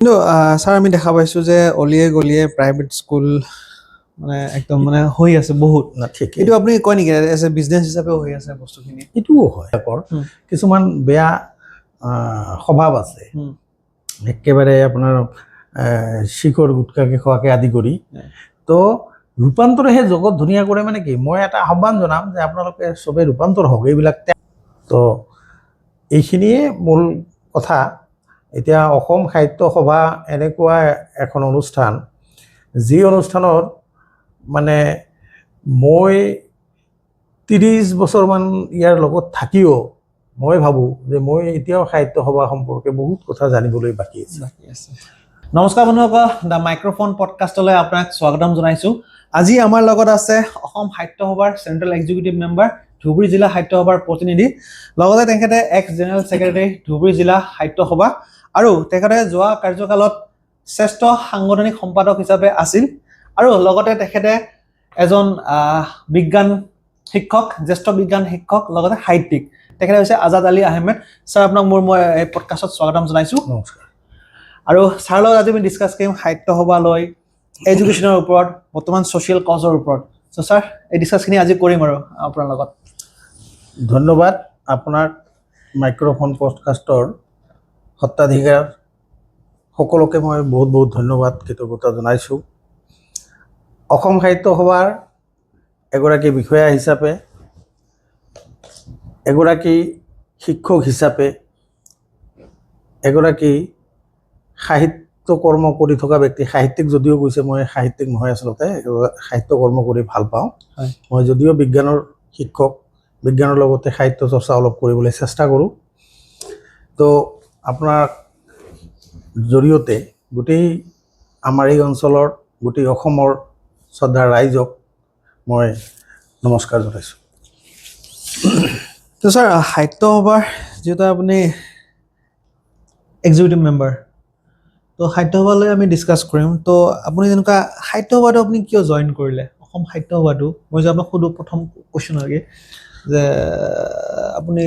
কিন্তু ছাৰ আমি দেখা পাইছোঁ যে অলিয়ে গলিয়ে প্ৰাইভেট স্কুল মানে একদম মানে হৈ আছে বহুত না ঠিক এইটো আপুনি কয় নেকি এজ এ বিজনেছ হিচাপে হৈ আছে বস্তুখিনি এইটোও হয় কিছুমান বেয়া স্বভাৱ আছে একেবাৰে আপোনাৰ শিখৰ গুটখাকে খোৱাকে আদি কৰি তো ৰূপান্তৰ সেই জগত ধুনীয়া কৰে মানে কি মই এটা আহ্বান জনাম যে আপোনালোকে চবেই ৰূপান্তৰ হওক এইবিলাক তো এইখিনিয়ে মূল কথা এতিয়া অসম সাহিত্য সভা এনেকুৱা এখন অনুষ্ঠান যি অনুষ্ঠানত মানে মই 30 বছৰমান ইয়াৰ লগত থাকিও মই ভাবোঁ যে মই এতিয়াও সাহিত্য সভা সম্পৰ্কে বহুত কথা জানিবলৈ বাকী আছে নমস্কাৰ বন্ধুসকল দ্য মাইক্ৰফোন পডকাষ্টলৈ আপোনাক স্বাগতম জনাইছোঁ আজি আমাৰ লগত আছে অসম সাহিত্য সভাৰ চেণ্ট্ৰেল এক্সিকিউটিভ মেম্বাৰ ধুবুৰী জিলা সাহিত্য সভাৰ প্ৰতিনিধি লগতে তেখেতে এক্স জেনেৰেল ছেক্ৰেটাৰী ধুবুৰী জিলা সাহিত্য সভা আৰু তেখেতে যোৱা কাৰ্যকালত শ্ৰেষ্ঠ সাংগঠনিক সম্পাদক হিচাপে আছিল আৰু লগতে তেখেতে এজন বিজ্ঞান শিক্ষক জ্যেষ্ঠ বিজ্ঞান শিক্ষক লগতে সাহিত্যিক তেখেতে হৈছে আজাদ আলী আহমেদ ছাৰ আপোনাক মই এই পডকাষ্টত স্বাগতম জনাইছোঁ নমস্কাৰ আৰু ছাৰ লগত আজি আমি ডিছকাছ কৰিম সাহিত্য সভালৈ এডুকেশ্যনৰ ওপৰত বৰ্তমান ছ'চিয়েল কজৰ ওপৰত চ' ছাৰ এই ডিছকাছখিনি আজি কৰিম আৰু আপোনাৰ লগত ধন্যবাদ আপোনাৰ মাইক্ৰফোন পডকাষ্টৰ সত্তাধিকাৰ সকলোকে মই বহুত বহুত ধন্যবাদ কৃতজ্ঞতা জনাইছোঁ অসম সাহিত্য সভাৰ এগৰাকী বিষয়া হিচাপে এগৰাকী শিক্ষক হিচাপে এগৰাকী সাহিত্য কৰ্ম কৰি থকা ব্যক্তি সাহিত্যিক যদিও কৈছে মই সাহিত্যিক নহয় আচলতে সাহিত্য কৰ্ম কৰি ভাল পাওঁ মই যদিও বিজ্ঞানৰ শিক্ষক বিজ্ঞানৰ লগতে সাহিত্য চৰ্চা অলপ কৰিবলৈ চেষ্টা কৰোঁ তো আপোনাৰ জৰিয়তে গোটেই আমাৰ এই অঞ্চলৰ গোটেই অসমৰ শ্ৰদ্ধাৰ ৰাইজক মই নমস্কাৰ জনাইছোঁ তো ছাৰ সাহিত্য সভাৰ যিহেতু আপুনি এক্সিকিউটিভ মেম্বাৰ তো সাহিত্য সভালৈ আমি ডিছকাছ কৰিম তো আপুনি যেনেকুৱা সাহিত্য সভাটো আপুনি কিয় জইন কৰিলে অসম সাহিত্য সভাটো মই যে আপোনাক সোধোঁ প্ৰথম কুৱেশ্যন হয়গৈ যে আপুনি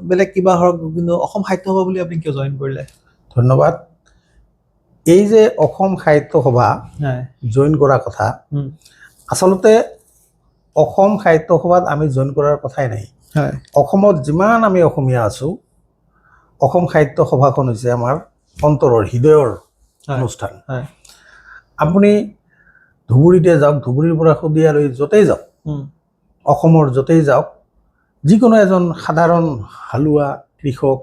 বেলেগ কিবা হওক কিন্তু অসম সাহিত্য সভা বুলি আপুনি কিয় জইন কৰিলে ধন্যবাদ এই যে অসম সাহিত্য সভা জইন কৰা কথা আচলতে অসম সাহিত্য সভাত আমি জইন কৰাৰ কথাই নাই অসমত যিমান আমি অসমীয়া আছোঁ অসম সাহিত্য সভাখন হৈছে আমাৰ অন্তৰৰ হৃদয়ৰ অনুষ্ঠান আপুনি ধুবুৰীতে যাওক ধুবুৰীৰ পৰা শদিয়ালৈ য'তেই যাওক অসমৰ য'তেই যাওক যিকোনো এজন সাধাৰণ হালোৱা কৃষক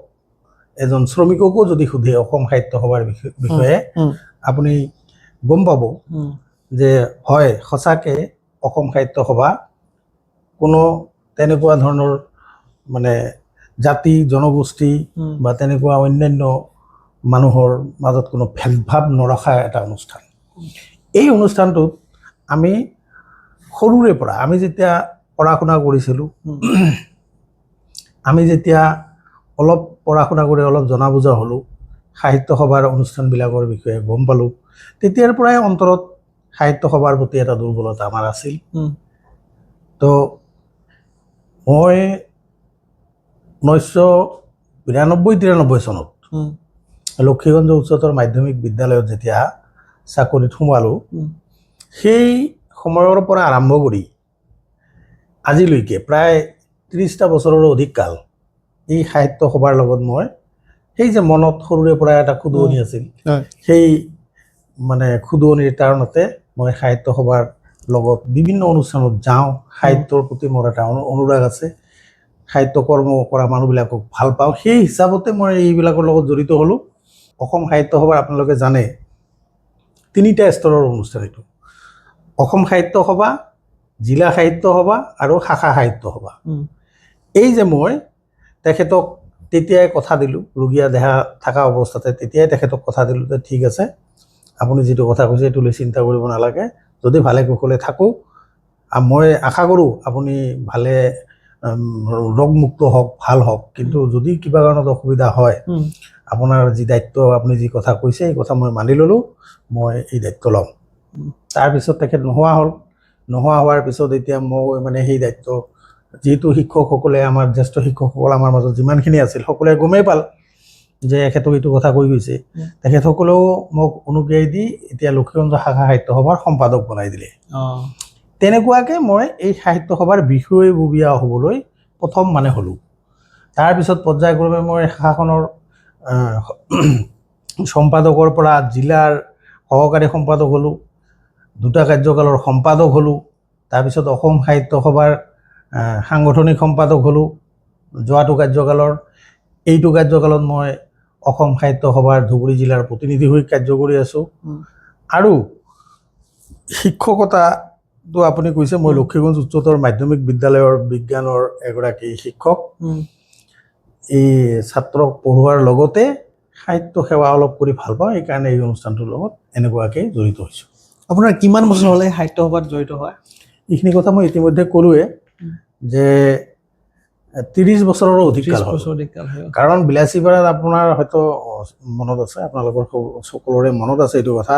এজন শ্ৰমিককো যদি সোধে অসম সাহিত্য সভাৰ বিষয়ে আপুনি গম পাব যে হয় সঁচাকে অসম সাহিত্য সভা কোনো তেনেকুৱা ধৰণৰ মানে জাতি জনগোষ্ঠী বা তেনেকুৱা অন্যান্য মানুহৰ মাজত কোনো ভেদভাৱ নৰখা এটা অনুষ্ঠান এই অনুষ্ঠানটোত আমি সৰুৰে পৰা আমি যেতিয়া পঢ়া শুনা কৰিছিলোঁ আমি যেতিয়া অলপ পঢ়া শুনা কৰি অলপ জনা বুজা হ'লোঁ সাহিত্য সভাৰ অনুষ্ঠানবিলাকৰ বিষয়ে গম পালোঁ তেতিয়াৰ পৰাই অন্তৰত সাহিত্য সভাৰ প্ৰতি এটা দুৰ্বলতা আমাৰ আছিল তো মই 1992-93 চনত লক্ষীগঞ্জ উচ্চতৰ মাধ্যমিক বিদ্যালয়ত যেতিয়া চাকৰিত সোমালোঁ সেই সময়ৰ পৰা আৰম্ভ কৰি আজিলৈকে প্ৰায় 30টা বছৰৰো অধিক কাল এই সাহিত্য সভাৰ লগত মই সেই যে মনত সৰুৰে পৰা এটা খুদুৱনি আছিল সেই মানে খুদুৱনিৰ কাৰণতে মই সাহিত্য সভাৰ লগত বিভিন্ন অনুষ্ঠানত যাওঁ সাহিত্যৰ প্ৰতি মোৰ এটা অনুৰাগ আছে সাহিত্য কৰ্ম কৰা মানুহবিলাকক ভাল পাওঁ সেই হিচাপতে মই এইবিলাকৰ লগত জড়িত হ'লোঁ অসম সাহিত্য সভাৰ আপোনালোকে জানে 3টা স্তৰৰ অনুষ্ঠান এইটো অসম সাহিত্য সভা জিলা সাহিত্য সভা আৰু শাখা সাহিত্য সভা এই যে মই তেখেতক তেতিয়াই কথা দিলোঁ ৰোগীয়া দেহা থকা অৱস্থাতে তেতিয়াই তেখেতক কথা দিলোঁ যে ঠিক আছে আপুনি যিটো কথা কৈছে এইটো লৈ চিন্তা কৰিব নালাগে যদি ভালে কুশলে থাকোঁ মই আশা কৰোঁ আপুনি ভালে ৰোগমুক্ত হওক ভাল হওক কিন্তু যদি কিবা কাৰণত অসুবিধা হয় আপোনাৰ যি দায়িত্ব আপুনি যি কথা কৈছে এই কথা মই মানি ল'লোঁ মই এই দায়িত্ব ল'ম তাৰপিছত তেখেত নোহোৱা হোৱাৰ পিছত এতিয়া মই মানে সেই দায়িত্ব যেহেতু শিক্ষকসকলে আমাৰ জ্যেষ্ঠ শিক্ষকসকল আমাৰ মাজত যিমানখিনি আছিল সকলোৱে গমেই পাল যে এখেতক এইটো কথা কৈ গৈছে তেখেতসকলেও মোক অনুজ্ঞাই দি এতিয়া লক্ষীগঞ্জ শাখা সাহিত্য সভাৰ সম্পাদক বনাই দিলে তেনেকুৱাকৈ মই এই সাহিত্য সভাৰ বিষয়ববীয়া হ'বলৈ প্ৰথম মানে হ'লোঁ তাৰপিছত পৰ্যায়ক্ৰমে মই শাখাখনৰ সম্পাদকৰ পৰা জিলাৰ সহকাৰী সম্পাদক হ'লোঁ 2টা কাৰ্যকালৰ সম্পাদক হ'লোঁ তাৰপিছত অসম সাহিত্য সভাৰ সাংগঠনিক সম্পাদক হ'লোঁ যোৱাটো কাৰ্যকালৰ এইটো কাৰ্যকালত মই অসম সাহিত্য সভাৰ ধুবুৰী জিলাৰ প্ৰতিনিধি হৈ কাৰ্য কৰি আছোঁ আৰু শিক্ষকতাটো আপুনি কৈছে মই লক্ষীগঞ্জ উচ্চতৰ মাধ্যমিক বিদ্যালয়ৰ বিজ্ঞানৰ এগৰাকী শিক্ষক এই ছাত্ৰক পঢ়োৱাৰ লগতে সাহিত্য সেৱা অলপ কৰি ভাল পাওঁ এইকাৰণে এই অনুষ্ঠানটোৰ লগত এনেকুৱাকৈ জড়িত হৈছোঁ আপোনাৰ কিমান বছৰ হ'লে সাহিত্য সভাত জড়িত হয় এইখিনি কথা মই ইতিমধ্যে ক'লোৱে যে 30 বছৰৰো অধিক কাল হ'ল কাৰণ বিলাসীপাৰাত আপোনাৰ হয়তো মনত আছে আপোনালোকৰ সকলোৰে মনত আছে এইটো কথা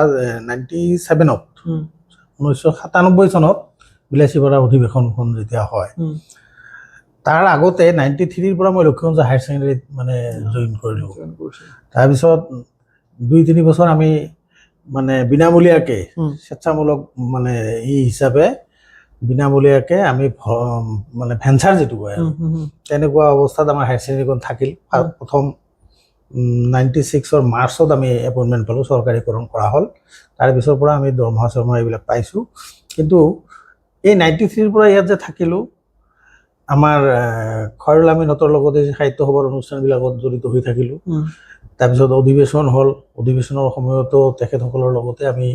97ত 1997 চনত বিলাসীপাৰা অধিৱেশনখন যেতিয়া হয় তাৰ আগতে 93ৰ পৰা মই লক্ষীগঞ্জ হায়াৰ ছেকেণ্ডেৰীত মানে জইন কৰিলোঁ তাৰপিছত 2-3 বছৰ আমি মানে বিনামূলীয়াকৈ স্বেচ্ছামূলক মানে এই হিচাপে বিনামূলীয়াকৈ আমি মানে ভেঞ্চাৰ যিটো কয় তেনেকুৱা অৱস্থাত আমাৰ হায়াৰ ছেকেণ্ডেৰীখন থাকিল প্ৰথম 96ৰ মাৰ্চত আমি এপইণ্টমেণ্ট পালোঁ চৰকাৰীকৰণ কৰা হ'ল তাৰপিছৰ পৰা আমি দৰমহা চৰমহা এইবিলাক পাইছোঁ কিন্তু এই 93ৰ পৰা ইয়াত যে থাকিলোঁ আমাৰ খয়ৰুল আমিনহঁতৰ লগতে সাহিত্য সভাৰ অনুষ্ঠানবিলাকত জড়িত হৈ থাকিলোঁ তাৰপিছত অধিৱেশন হ'ল অধিৱেশনৰ সময়তো তেখেতসকলৰ লগতে আমি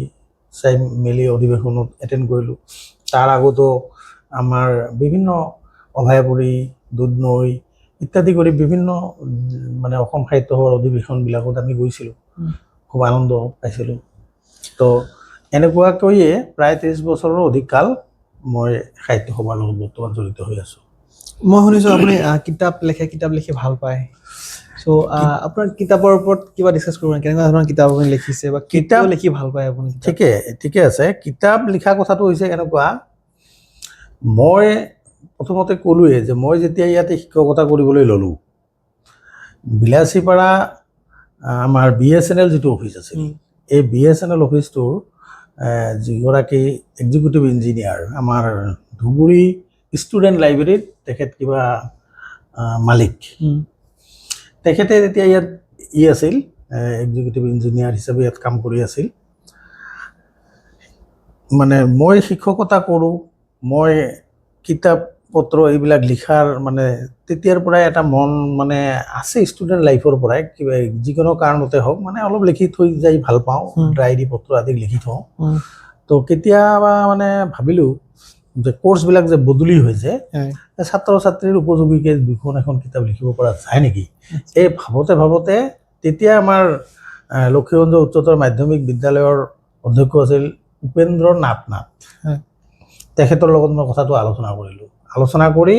চাই মেলি অধিৱেশনত এটেণ্ড কৰিলোঁ তাৰ আগতো আমাৰ বিভিন্ন অভয়াপুৰী দুধনৈ ইত্যাদি কৰি বিভিন্ন মানে অসম সাহিত্য সভাৰ অধিৱেশনবিলাকত আমি গৈছিলোঁ খুব আনন্দ পাইছিলোঁ তো এনেকুৱাকৈয়ে প্ৰায় 30 বছৰৰ অধিক কাল মই সাহিত্য সভাৰ লগত বৰ্তমান জড়িত হৈ আছোঁ মই শুনিছোঁ আপুনি কিতাপ লিখি ভাল পায় চ' আপোনাৰ কিতাপৰ ওপৰত কিবা ডিছকাছ কৰিব কেনেকুৱা ধৰণৰ কিতাপ আপুনি লিখিছে বা কিতাপ লিখি ভাল পায় আপুনি ঠিকে আছে কিতাপ লিখা কথাটো হৈছে এনেকুৱা মই প্ৰথমতে ক'লোৱে যে মই যেতিয়া ইয়াতে শিক্ষকতা কৰিবলৈ ল'লোঁ বিলাসীপাৰা আমাৰ BSNL যিটো অফিচ আছিল এই BSNL অফিচটোৰ যিগৰাকী এক্সিকিউটিভ ইঞ্জিনিয়াৰ আমাৰ ধুবুৰী ষ্টুডেণ্ট লাইব্ৰেৰীত তেখেত কিবা মালিক তেখেতে যেতিয়া ইয়াত আছিল এক্সিকিউটিভ ইঞ্জিনিয়াৰ হিচাপে ইয়াত কাম কৰি আছিল মানে মই শিক্ষকতা কৰোঁ মই কিতাপ পত্ৰ এইবিলাক লিখাৰ মানে তেতিয়াৰ পৰাই এটা মন মানে আছে ষ্টুডেণ্ট লাইফৰ পৰাই কিবা যিকোনো কাৰণতে হওক মানে অলপ লিখি থৈ যাই ভাল পাওঁ ডায়েৰী পত্ৰ আদি লিখি থওঁ তো কেতিয়াবা মানে ভাবিলোঁ যে কোৰ্চবিলাক যে বদলি হৈছে ছাত্ৰ ছাত্ৰীৰ উপযোগীকৈ দুখন এখন কিতাপ লিখিব পৰা যায় নেকি এই ভাবোঁতে তেতিয়া আমাৰ লক্ষীগঞ্জ উচ্চতৰ মাধ্যমিক বিদ্যালয়ৰ অধ্যক্ষ আছিল উপেন্দ্ৰ নাথ তেখেতৰ লগত মই কথাটো আলোচনা কৰি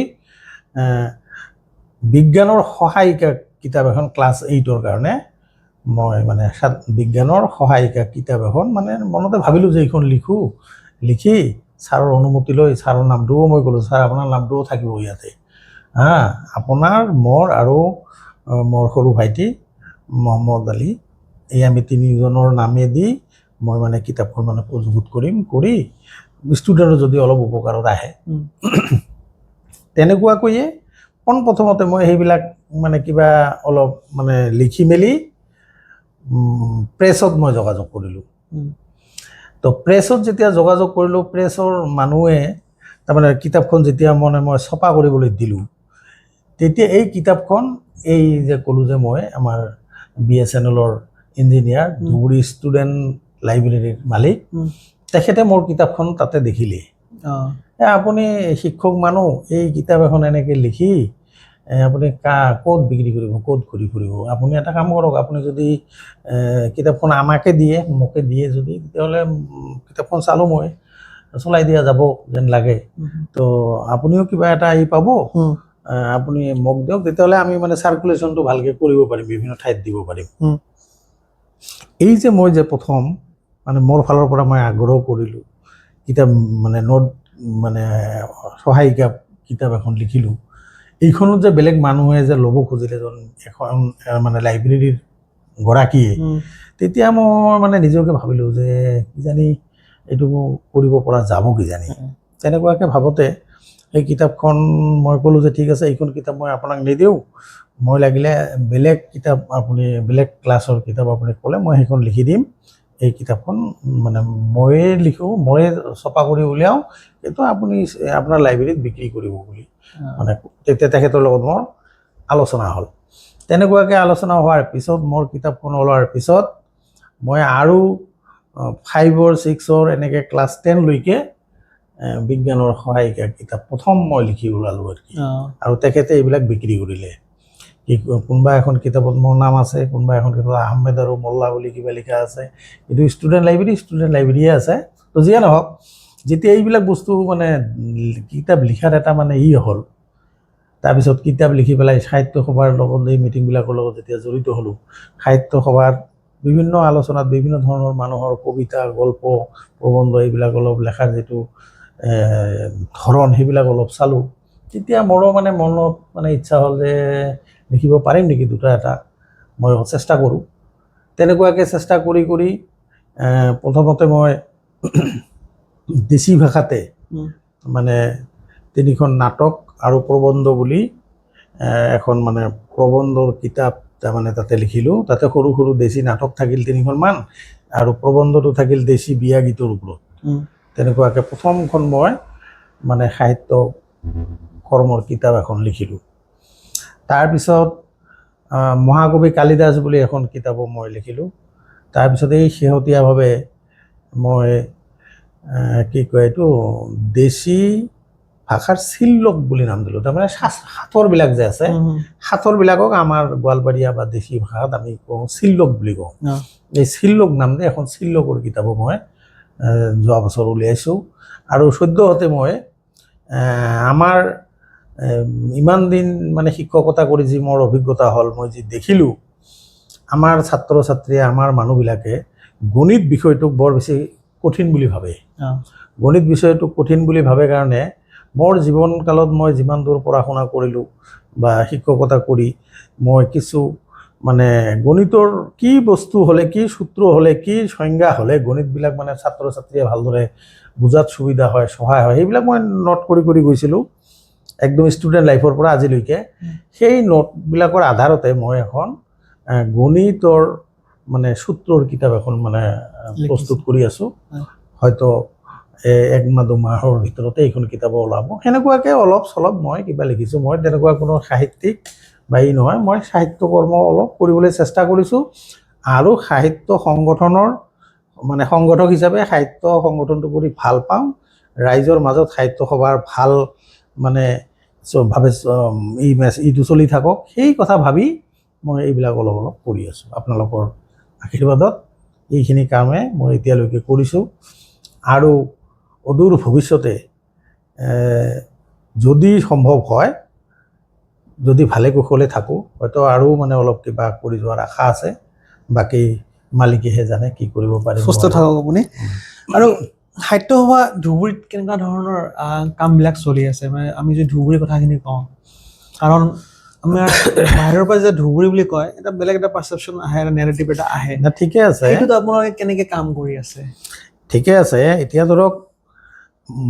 বিজ্ঞানৰ সহায়িকা কিতাপ এখন ক্লাছ 8ৰ কাৰণে মই মানে বিজ্ঞানৰ সহায়িকা কিতাপ এখন মানে মনতে ভাবিলোঁ যে এইখন লিখি ছাৰৰ অনুমতি লৈ ছাৰৰ নামটোও মই ক'লোঁ ছাৰ আপোনাৰ নামটোও থাকিব ইয়াতে আপোনাৰ মোৰ আৰু মোৰ সৰু ভাইটি মহম্মদ আলী এই আমি 3জনৰ নামেদি মই মানে কিতাপখন মানে প্ৰস্তুত কৰি ষ্টুডেণ্টৰ যদি অলপ উপকাৰত আহে তেনেকুৱাকৈয়ে পোনপ্ৰথমতে মই সেইবিলাক মানে কিবা অলপ মানে লিখি মেলি প্ৰেছত মই যোগাযোগ কৰিলোঁ তো প্ৰেছত যেতিয়া যোগাযোগ কৰিলোঁ প্ৰেছৰ মানুহে তাৰমানে কিতাপখন যেতিয়া মই ছপা কৰিবলৈ দিলোঁ তেতিয়া এই কিতাপখন এই যে ক'লোঁ যে মই আমাৰ BSNLৰ ইঞ্জিনিয়াৰ ধুবুৰী ষ্টুডেণ্ট লাইব্ৰেৰীৰ মালিক তেখেতে মোৰ কিতাপখন তাতে দেখিলে আপুনি শিক্ষক মানুহ এই কিতাপ এখন এনেকৈ লিখি আপুনি ক'ত বিক্ৰী কৰিব ক'ত ঘূৰি ফুৰিব আপুনি এটা কাম কৰক আপুনি যদি কিতাপখন মোকে দিয়ে যদি তেতিয়াহ'লে কিতাপখন চালোঁ মই চলাই দিয়া যাব যেন লাগে তো আপুনিও কিবা এটা পাব আপুনি মোক দিয়ক তেতিয়াহ'লে আমি মানে চাৰ্কুলেশ্যনটো ভালকৈ কৰিব পাৰিম বিভিন্ন ঠাইত দিব পাৰিম এই যে মই যে প্ৰথম মানে মোৰ ফালৰ পৰা মই আগ্ৰহ কৰিলোঁ কিতাপ মানে নোট মানে সহায়িকা কিতাপ এখন লিখিলোঁ এইখনত যে বেলেগ মানুহে যে ল'ব খুজিলে এখন মানে লাইব্ৰেৰীৰ গৰাকীয়ে, তেতিয়া মই মানে নিজকে ভাবিলোঁ যে কিজানি এইটো কৰিব পৰা যাব কিজানি। তেনেকুৱাকৈ ভাবোঁতে সেই কিতাপখন মই ক'লোঁ যে ঠিক আছে, এইখন কিতাপ মই আপোনাক নিদিওঁ, মই লাগিলে বেলেগ কিতাপ আপুনি বেলেগ ক্লাছৰ কিতাপ আপুনি ক'লে মই সেইখন লিখি দিম। এই কিতাপখন মানে ময়ে লিখোঁ, ময়ে ছপা কৰি উলিয়াওঁ, কিন্তু আপুনি আপোনাৰ লাইব্ৰেৰীত বিক্ৰী কৰিব বুলি মানে তেতিয়া তেখেতৰ লগত মোৰ আলোচনা হ'ল। তেনেকুৱাকৈ আলোচনা হোৱাৰ পিছত মোৰ কিতাপখন ওলোৱাৰ পিছত মই আৰু 5 6 এনেকৈ ক্লাছ 10 লৈকে বিজ্ঞানৰ সহায়িকা কিতাপ প্ৰথম মই লিখি ওলালোঁ আৰু কি। আৰু তেখেতে এইবিলাক বিক্ৰী কৰিলে। কোনোবা এখন কিতাপত মোৰ নাম আছে, কোনোবা এখন কিতাপত আহমেদ আৰু মোল্লা বুলি কিবা লিখা আছে, এইটো ষ্টুডেণ্ট লাইব্ৰেৰীয়ে আছে। তো যিয়ে নহওক, যেতিয়া এইবিলাক বস্তু মানে কিতাপ লিখাৰ এটা মানে হ'ল, তাৰপিছত কিতাপ লিখি পেলাই সাহিত্য সভাৰ লগত এই মিটিংবিলাকৰ লগত যেতিয়া জড়িত হ'লোঁ, সাহিত্য সভাত বিভিন্ন আলোচনাত বিভিন্ন ধৰণৰ মানুহৰ কবিতা, গল্প, প্ৰবন্ধ এইবিলাক অলপ লেখাৰ যিটো ধৰণ সেইবিলাক অলপ চালোঁ। তেতিয়া মোৰো মানে মনত মানে ইচ্ছা হ'ল যে লিখিব পাৰিম নেকি দুটা এটা, মই চেষ্টা কৰোঁ। তেনেকুৱাকৈ চেষ্টা কৰি প্ৰথমতে মই দেশী ভাষাতে মানে 3খন নাটক আৰু প্ৰবন্ধ বুলি এখন মানে প্ৰবন্ধৰ কিতাপ তাৰমানে তাতে লিখিলোঁ। তাতে সৰু সৰু দেশী নাটক থাকিল 3খনমান, আৰু প্ৰবন্ধটো থাকিল দেশী বিয়া গীতৰ ওপৰত। তেনেকুৱাকৈ প্ৰথমখন মই মানে সাহিত্য কৰ্মৰ কিতাপ এখন লিখিলোঁ। তাৰপিছত মহাকবি কালিদাস বুলি এখন কিতাপো মই লিখিলোঁ। তাৰপিছত এই শেহতীয়াভাৱে মই কি কয় এইটো দেশী ভাষাৰ চিল্লক বুলি নাম দিলোঁ। তাৰমানে সাঁথৰবিলাক যে আছে, সাঁথৰবিলাকক আমাৰ গোৱালপাৰীয়া বা দেশী ভাষাত আমি কওঁ চিল্লক বুলি কওঁ। এই চিল্লক নাম দি এখন চিল্লকৰ কিতাপো মই যোৱা বছৰ উলিয়াইছোঁ। আৰু সদ্যহতে মই আমাৰ ইমান দিন মানে শিক্ষকতা কৰি যি মোৰ অভিজ্ঞতা হ'ল, মই যি দেখিলোঁ আমাৰ ছাত্ৰ ছাত্ৰীয়ে, আমাৰ মানুহবিলাকে গণিত বিষয়টোক বৰ বেছি কঠিন বুলি ভাবে। গণিত বিষয়টোক কঠিন বুলি ভাবে কাৰণে মোৰ জীৱনকালত মই যিমান দূৰ পঢ়া শুনা কৰিলোঁ বা শিক্ষকতা কৰি মই কিছু মানে গণিতৰ কি বস্তু হ'লে, কি সূত্ৰ হ'লে, কি সংজ্ঞা হ'লে গণিতবিলাক মানে ছাত্ৰ ছাত্ৰীয়ে ভালদৰে বুজাত সুবিধা হয়, সহায় হয়, সেইবিলাক মই নোট কৰি গৈছিলোঁ একদম ষ্টুডেণ্ট লাইফৰ পৰা আজিলৈকে। সেই নোটবিলাকৰ আধাৰতে মই এখন গণিতৰ মানে সূত্ৰৰ কিতাপ এখন মানে প্ৰস্তুত কৰি আছোঁ। হয়তো 1 মাহ 2 মাহৰ ভিতৰতে এইখন কিতাপ ওলাব। সেনেকুৱাকৈ অলপ চলপ মই কিবা লিখিছোঁ। মই তেনেকুৱা কোনো সাহিত্যিক বা নহয়, মই সাহিত্য কৰ্ম অলপ কৰিবলৈ চেষ্টা কৰিছোঁ। আৰু সাহিত্য সংগঠনৰ মানে সংগঠক হিচাপে সাহিত্য সংগঠনটো কৰি ভাল পাওঁ। ৰাইজৰ মাজত সাহিত্য সভাৰ ভাল মানে ভাবে ইটো চলি থাকক, সেই কথা ভাবি মই এইবিলাক অলপ অলপ কৰি আছোঁ। আপোনালোকৰ আশীৰ্বাদত এইখিনি কামে মই এতিয়ালৈকে কৰিছোঁ। আৰু অদূৰ ভৱিষ্যতে যদি সম্ভৱ হয়, যদি ভালে কুশলে থাকোঁ, হয়তো আৰু মানে অলপ কিবা কৰি যোৱাৰ আশা আছে। বাকী মালিকেহে জানে কি কৰিব পাৰিম। সুস্থ থাকক আপুনি। আৰু সাহিত্য সভা ধুবুৰীত কেনেকুৱা ধৰণৰ কামবিলাক চলি আছে? মানে আমি যদি ধুবুৰীৰ কথাখিনি কওঁ, কাৰণ আমাৰ বাহিৰৰ পৰা যে ধুবুৰী বুলি কয়, এটা বেলেগ এটা পাৰচেপশ্যন আহে, এটা নেৰেটিভ এটা আহে। ঠিকে আছে, সেইটোত আপোনালোকে কেনেকৈ কাম কৰি আছে? ঠিকে আছে। এতিয়া ধৰক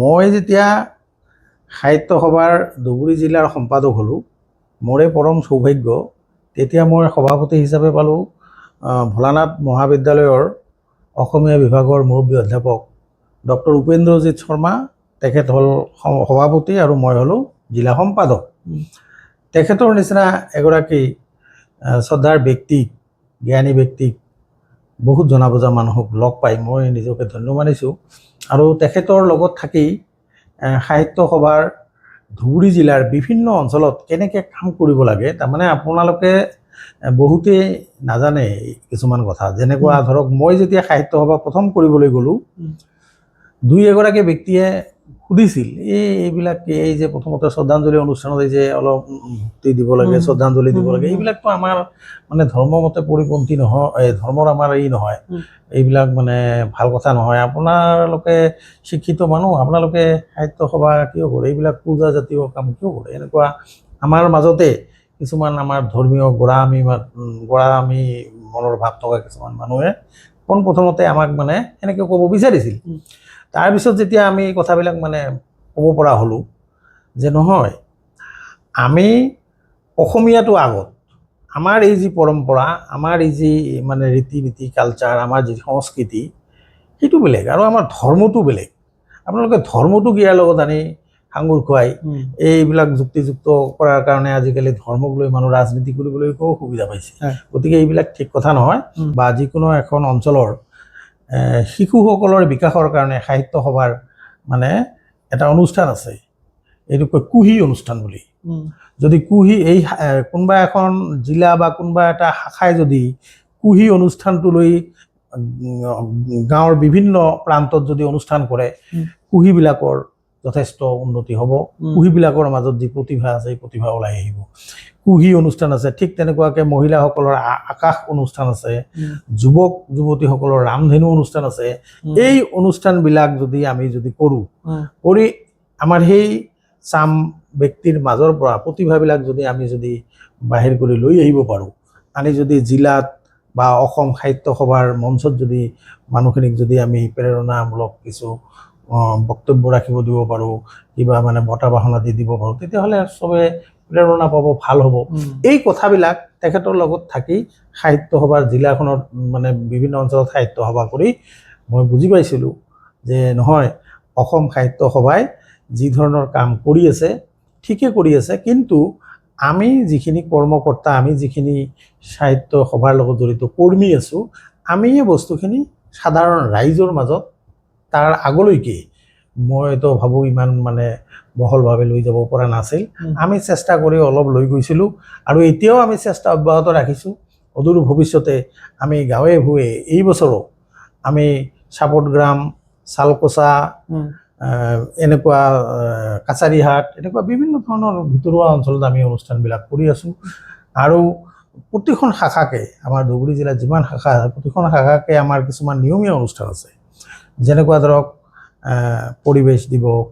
মই যেতিয়া সাহিত্য সভাৰ ধুবুৰী জিলাৰ সম্পাদক হ'লোঁ, মোৰে পৰম সৌভাগ্য, তেতিয়া মই সভাপতি হিচাপে পালোঁ ভোলানাথ মহাবিদ্যালয়ৰ অসমীয়া বিভাগৰ মুৰব্বী অধ্যাপক ডক্টৰ উপেন্দ্ৰজিৎ শৰ্মা। তেখেত হ'ল সভাপতি আৰু মই হ'লোঁ জিলা সম্পাদক। তেখেতৰ নিচিনা এগৰাকী শ্ৰদ্ধাৰ ব্যক্তিক, জ্ঞানী ব্যক্তিক, বহুত জনা বুজা মানুহক লগ পাই মই নিজকে ধন্য মানিছোঁ। আৰু তেখেতৰ লগত থাকি সাহিত্য সভাৰ ধুবুৰী জিলাৰ বিভিন্ন অঞ্চলত কেনেকৈ কাম কৰিব লাগে, তাৰমানে আপোনালোকে বহুতেই নাজানে কিছুমান কথা। যেনেকুৱা ধৰক মই যেতিয়া সাহিত্য সভা প্ৰথম কৰিবলৈ গ'লোঁ, 2-এগৰাকী ব্যক্তিয়ে সুধিছিল এইবিলাক এই যে প্ৰথমতে শ্ৰদ্ধাঞ্জলি অনুষ্ঠানত এই যে অলপ ভক্তি দিব লাগে, শ্ৰদ্ধাঞ্জলি দিব লাগে, এইবিলাকতো আমাৰ মানে ধৰ্মমতে পৰিপন্থী নহয়, ধৰ্মৰ আমাৰ নহয়, এইবিলাক মানে ভাল কথা নহয়। আপোনালোকে শিক্ষিত মানুহ, আপোনালোকে সাহিত্য সভা কিয় কৰে, এইবিলাক পূজা জাতীয় কাম কিয় কৰে, এনেকুৱা আমাৰ মাজতে কিছুমান আমাৰ ধৰ্মীয় গৰা আমি মনৰ ভাৱ থকা কিছুমান মানুহে পোনপ্ৰথমতে আমাক মানে এনেকৈ ক'ব বিচাৰিছিল। তাৰপিছত যেতিয়া আমি কথাবিলাক মানে ক'ব পৰা হ'লোঁ যে নহয়, আমি অসমীয়াটো আগত, আমাৰ এই যি পৰম্পৰা, আমাৰ এই যি মানে ৰীতি নীতি কালচাৰ, আমাৰ যি সংস্কৃতি, সেইটো বেলেগ আৰু আমাৰ ধৰ্মটো বেলেগ। আপোনালোকে ধৰ্মটো ইয়াৰ লগত আনি সাঙুৰ খুৱাই এইবিলাক যুক্তিযুক্ত কৰাৰ কাৰণে আজিকালি ধৰ্মক লৈ মানুহ ৰাজনীতি কৰিবলৈ খুব সুবিধা পাইছে। গতিকে এইবিলাক ঠিক কথা নহয়। বা যিকোনো এখন অঞ্চলৰ শিশুসকলৰ বিকাশৰ কাৰণে সাহিত্য সভাৰ মানে এটা অনুষ্ঠান আছে, এইটো কয় কুহি অনুষ্ঠান বুলি। যদি কুহি এই কোনোবা এখন জিলা বা কোনোবা এটা শাখাই যদি কুহি অনুষ্ঠানটো লৈ গাঁৱৰ বিভিন্ন প্ৰান্তত যদি অনুষ্ঠান কৰে, কুহিবিলাকৰ যথেষ্ট উন্নতি হ'ব। কুহিবিলাকৰ মাজত যি প্ৰতিভা আছে এই প্ৰতিভা ওলাই আহিব। কুহি অনুষ্ঠান আছে, ঠিক তেনেকুৱাকৈ মহিলাসকলৰ আকাশ অনুষ্ঠান আছে, যুৱক যুৱতীসকলৰ ৰামধেনু অনুষ্ঠান আছে। এই অনুষ্ঠানবিলাক যদি আমি কৰোঁ, কৰি আমাৰ সেই চাম ব্যক্তিৰ মাজৰ পৰা প্ৰতিভাবিলাক আমি বাহিৰ কৰি লৈ আহিব পাৰোঁ, আনি জিলাত বা অসম সাহিত্য সভাৰ মঞ্চত মানুহখিনিক আমি প্ৰেৰণামূলক কিছু বক্তব্য ৰাখিব দিব পাৰোঁ, কিবা মানে বঁটা বাহনা দিব পাৰোঁ, তেতিয়াহ'লে চবে প্ৰেৰণা পাব, ভাল হ'ব। এই কথাবিলাক তেখেতৰ লগত থাকি সাহিত্য সভাৰ জিলাখনত মানে বিভিন্ন অঞ্চলত সাহিত্য সভা কৰি মই বুজি পাইছিলোঁ যে নহয়, অসম সাহিত্য সভাই যি ধৰণৰ কাম কৰি আছে ঠিকে কৰি আছে, কিন্তু আমি যিখিনি কৰ্মকৰ্তা, আমি যিখিনি সাহিত্য সভাৰ লগত জড়িত কৰ্মী আছোঁ, আমি এই বস্তুখিনি সাধাৰণ ৰাইজৰ মাজত তাৰ আগলৈকে মইতো ভাবোঁ ইমান মানে বহলভাৱে লৈ যাব পৰা নাছিল। আমি চেষ্টা কৰি অলপ লৈ গৈছিলোঁ আৰু এতিয়াও আমি চেষ্টা অব্যাহত ৰাখিছোঁ। অদূৰ ভৱিষ্যতে আমি গাঁৱে ভূঞে এই বছৰো আমি চাপতগ্ৰাম, চালকোচা, এনেকুৱা কাছাৰীহাট, এনেকুৱা বিভিন্ন ধৰণৰ ভিতৰুৱা অঞ্চলত আমি অনুষ্ঠানবিলাক কৰি আছোঁ। আৰু প্ৰতিখন শাখাকে, আমাৰ ধুবুৰী জিলাত যিমান শাখা আছে প্ৰতিখন শাখাকে আমাৰ কিছুমান নিয়মীয়া অনুষ্ঠান আছে, যেনেকুৱা ধৰক পৰিৱেশ দিৱস,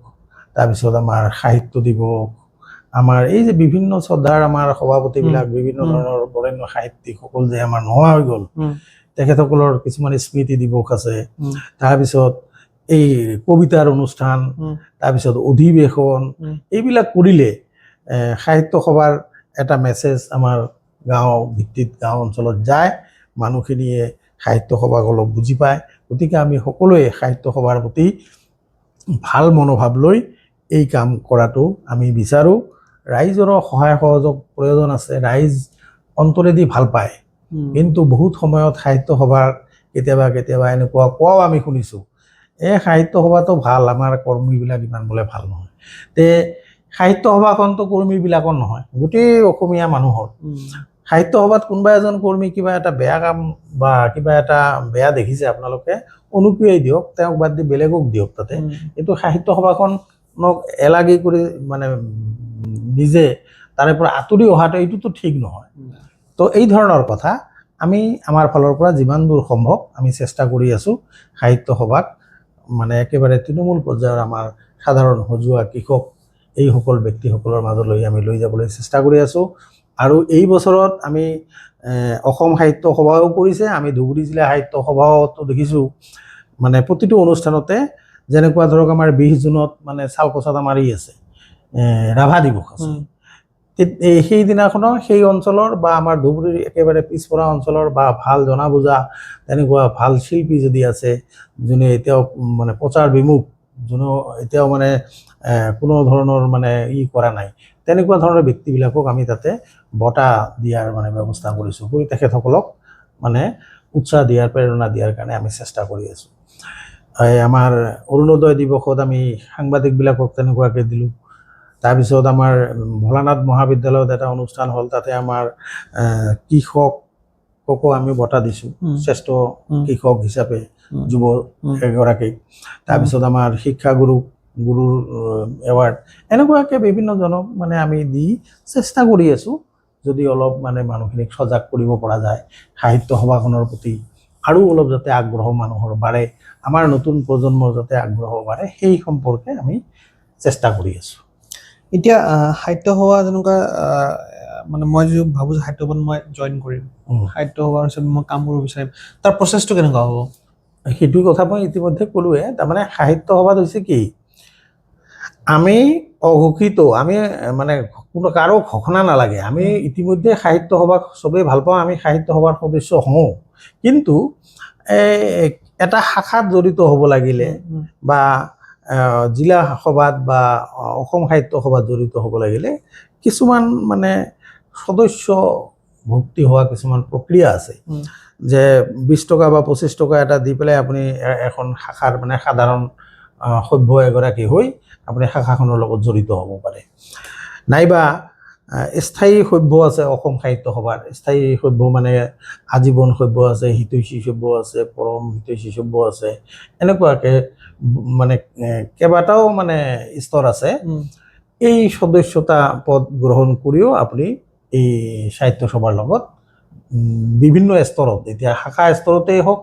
তাৰপিছত আমাৰ সাহিত্য দিৱস, আমাৰ এই যে বিভিন্ন শ্ৰদ্ধাৰ আমাৰ সভাপতিবিলাক, বিভিন্ন ধৰণৰ বৰেণ্য সাহিত্যিকসকল যে আমাৰ নোহোৱা হৈ গ'ল, তেখেতসকলৰ কিছুমান স্মৃতি দিৱস আছে। তাৰপিছত এই কবিতাৰ অনুষ্ঠান, তাৰপিছত অধিৱেশন, এইবিলাক কৰিলে সাহিত্য সভাৰ এটা মেছেজ আমাৰ গাঁও ভিত্তিত গাঁও অঞ্চলত যায়, মানুহখিনিয়ে সাহিত্য সভাক অলপ বুজি পায়। গতিকে আমি সকলোৱে সাহিত্য সভাৰ প্ৰতি ভাল মনোভাৱ লৈ এই কাম কৰাটো আমি বিচাৰোঁ। ৰাইজৰো সহায় সহযোগ প্ৰয়োজন আছে, ৰাইজ অন্তৰেদি ভাল পায়, কিন্তু বহুত সময়ত সাহিত্য সভাৰ কেতিয়াবা কেতিয়াবা এনেকুৱা কোৱাও আমি শুনিছোঁ, এই সাহিত্য সভাটো ভাল, আমাৰ কৰ্মীবিলাক ইমান বোলে ভাল নহয়। তে সাহিত্য সভাখনতো কৰ্মীবিলাকৰ নহয়, গোটেই অসমীয়া মানুহৰ। সাহিত্য সভাত কোনোবা এজন কৰ্মী কিবা এটা বেয়া কাম বা কিবা এটা বেয়া দেখিছে, আপোনালোকে অনুপ্ৰিয়াই দিয়ক, তেওঁক বাদ দি বেলেগক দিয়ক তাতে। কিন্তু সাহিত্য সভাখনক এলাগি কৰি মানে নিজে তাৰে পৰা আঁতৰি অহাটো এইটোতো ঠিক নহয়। তো এই ধৰণৰ কথা আমি আমাৰ ফালৰ পৰা যিমান দূৰ সম্ভৱ আমি চেষ্টা কৰি আছোঁ সাহিত্য সভাক মানে একেবাৰে তৃণমূল পৰ্যায়ৰ আমাৰ সাধাৰণ সজোৱা কৃষক এইসকল ব্যক্তিসকলৰ মাজলৈ আমি লৈ যাবলৈ চেষ্টা কৰি আছোঁ। আৰু এই বছৰত আমি অসম সাহিত্য সভাও কৰিছে, আমি ধুবুৰী জিলা সাহিত্য সভাওতো দেখিছোঁ মানে প্ৰতিটো অনুষ্ঠানতে, যেনেকুৱা ধৰক আমাৰ 20 জুনত মানে চালকোচাত আমাৰ আছে ৰাভা দিৱস আছে, সেইদিনাখনো সেই অঞ্চলৰ বা আমাৰ ধুবুৰীৰ একেবাৰে পিছপৰা অঞ্চলৰ বা ভাল জনা বুজা তেনেকুৱা ভাল শিল্পী যদি আছে, যোনে এতিয়াও মানে প্ৰচাৰ বিমুখ, যোনে এতিয়াও মানে কোনো ধৰণৰ মানে কৰা নাই, তেনেকুৱা ধৰণৰ ব্যক্তিবিলাকক আমি তাতে বঁটা দিয়াৰ মানে ব্যৱস্থা কৰিছোঁ, কৰি তেখেতসকলক মানে উৎসাহ দিয়াৰ, প্ৰেৰণা দিয়াৰ কাৰণে আমি চেষ্টা কৰি আছোঁ। আমাৰ অৰুণোদয় দিৱসত আমি সাংবাদিকবিলাকক তেনেকুৱাকৈ দিলোঁ। তাৰপিছত আমাৰ ভোলানাথ মহাবিদ্যালয়ত এটা অনুষ্ঠান হ'ল, তাতে আমাৰ কৃষককো আমি বঁটা দিছোঁ, শ্ৰেষ্ঠ কৃষক হিচাপে যুৱ এগৰাকীক। তাৰপিছত আমাৰ শিক্ষাগুৰুৰ এৱাৰ্ড, এনেকুৱাকৈ বিভিন্নজনক মানে আমি দি চেষ্টা কৰি আছোঁ, যদি অলপ মানে মানুহখিনিক সজাগ কৰিব পৰা যায় সাহিত্য সভাখনৰ প্ৰতি, আৰু অলপ যাতে আগ্ৰহ মানুহৰ বাঢ়ে, আমাৰ নতুন প্ৰজন্মৰ যাতে আগ্ৰহ বাঢ়ে, সেই সম্পৰ্কে আমি চেষ্টা কৰি আছোঁ। এতিয়া সাহিত্য সভা যেনেকুৱা মানে মই যদি ভাবোঁ যে সাহিত্য সভাত মই জইন কৰিম, সাহিত্য সভাৰ পিছত মই কাম কৰিব বিচাৰিম, তাৰ প্ৰচেছটো কেনেকুৱা হ'ব? সেইটো কথা মই ইতিমধ্যে ক'লোৱে। তাৰমানে সাহিত্য সভাত হৈছে কি, আমি অঘোষিত, আমি মানে কোনো কাৰো ঘোষণা নালাগে, আমি ইতিমধ্যে সাহিত্য সভা চবেই ভাল পাওঁ, আমি সাহিত্য সভাৰ সদস্য হওঁ। কিন্তু এটা শাখাত জড়িত হ'ব লাগিলে বা জিলা সভাত বা অসম সাহিত্য সভাত জড়িত হ'ব লাগিলে কিছুমান মানে সদস্য ভৰ্তি হোৱা কিছুমান প্ৰক্ৰিয়া আছে। যে 20 টকা বা 25 টকা এটা দি পেলাই আপুনি এখন শাখাৰ মানে সাধাৰণ সভ্য এগৰাকী হৈ আপুনি শাখাখনৰ লগত জড়িত হ'ব পাৰে। নাইবা স্থায়ী সভ্য আছে অসম সাহিত্য সভাৰ, স্থায়ী সভ্য মানে আজীৱন সভ্য আছে, হিতৈষী সভ্য আছে, পৰম হিতৈষী সভ্য আছে, এনেকুৱাকৈ মানে কেইবাটাও মানে স্তৰ আছে। এই সদস্যতা পদ গ্ৰহণ কৰিও আপুনি এই সাহিত্য সভাৰ লগত বিভিন্ন স্তৰত, এতিয়া শাখা স্তৰতেই হওক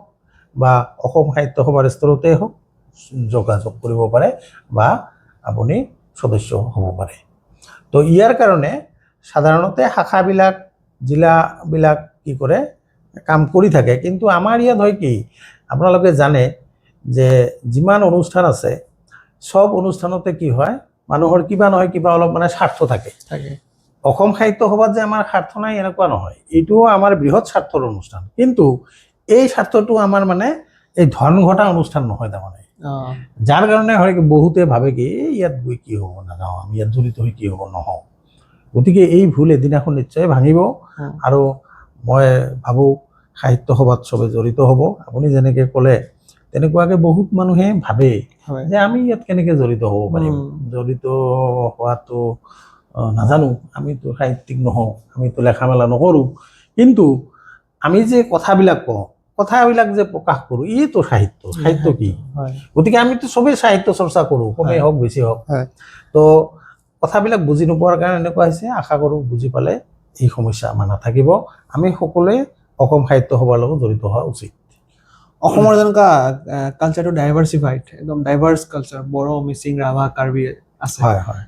বা অসম সাহিত্য সভাৰ স্তৰতেই হওক যোগাযোগ কৰিব পাৰে বা আপুনি সদস্য হ'ব পাৰে। তো ইয়াৰ কাৰণে সাধাৰণতে শাখাবিলাক জিলাবিলাক কি কৰে কাম কৰি থাকে। কিন্তু আমাৰ ইয়াত হয় কি, আপোনালোকে জানে যে যিমান অনুষ্ঠান আছে সব অনুষ্ঠানতে কি হয়, মানুহৰ কিবা নহয় কিবা অলপ মানে স্বাৰ্থ থাকে। অসম সাহিত্য সভাত যে আমাৰ স্বাৰ্থ নাই এনেকুৱা নহয়, এইটোও আমাৰ বৃহৎ স্বাৰ্থৰ অনুষ্ঠান। কিন্তু এই স্বাৰ্থটো আমাৰ মানে এই ধন ঘটা অনুষ্ঠান নহয়। তাৰমানে যাৰ কাৰণে হয় কি বহুতে ভাবে কি ইয়াত গৈ কি হ'ব, নাযাওঁ, আমি ইয়াত জড়িত হৈ কি হ'ব, নহওঁ। গতিকে এই ভুল এদিনাখন নিশ্চয় ভাঙিব। আৰু মই ভাবোঁ সাহিত্য সভাত চবে জড়িত হ'ব। আপুনি যেনেকৈ ক'লে তেনেকুৱাকৈ বহুত মানুহে ভাবে যে আমি ইয়াত কেনেকৈ জড়িত হ'ব পাৰিম, জড়িত হোৱাটো নাজানো, আমিতো সাহিত্যিক নহওঁ, আমিতো লেখা মেলা নকৰোঁ। কিন্তু আমি যে কথাবিলাক কওঁ, কথাবিলাক যে প্ৰকাশ কৰোঁ, এইটো সাহিত্য। সাহিত্য কি? গতিকে আমিতো চবেই সাহিত্য চৰ্চা কৰোঁ, কমেই হওক বেছি হওক। তো কথাবিলাক বুজি নোপোৱাৰ কাৰণে এনেকুৱা হৈছে। আশা কৰোঁ বুজি পালে এই সমস্যা আমাৰ নাথাকিব। আমি সকলোৱে অসম সাহিত্য সভাৰ লগত জড়িত হোৱা উচিত। অসমৰ যেনেকুৱা কালচাৰটো ডাইভাৰ্চিফাইড, একদম ডাইভাৰ্চ কালচাৰ, বড়ো, মিচিং, ৰাভা, কাৰ্বি আছে।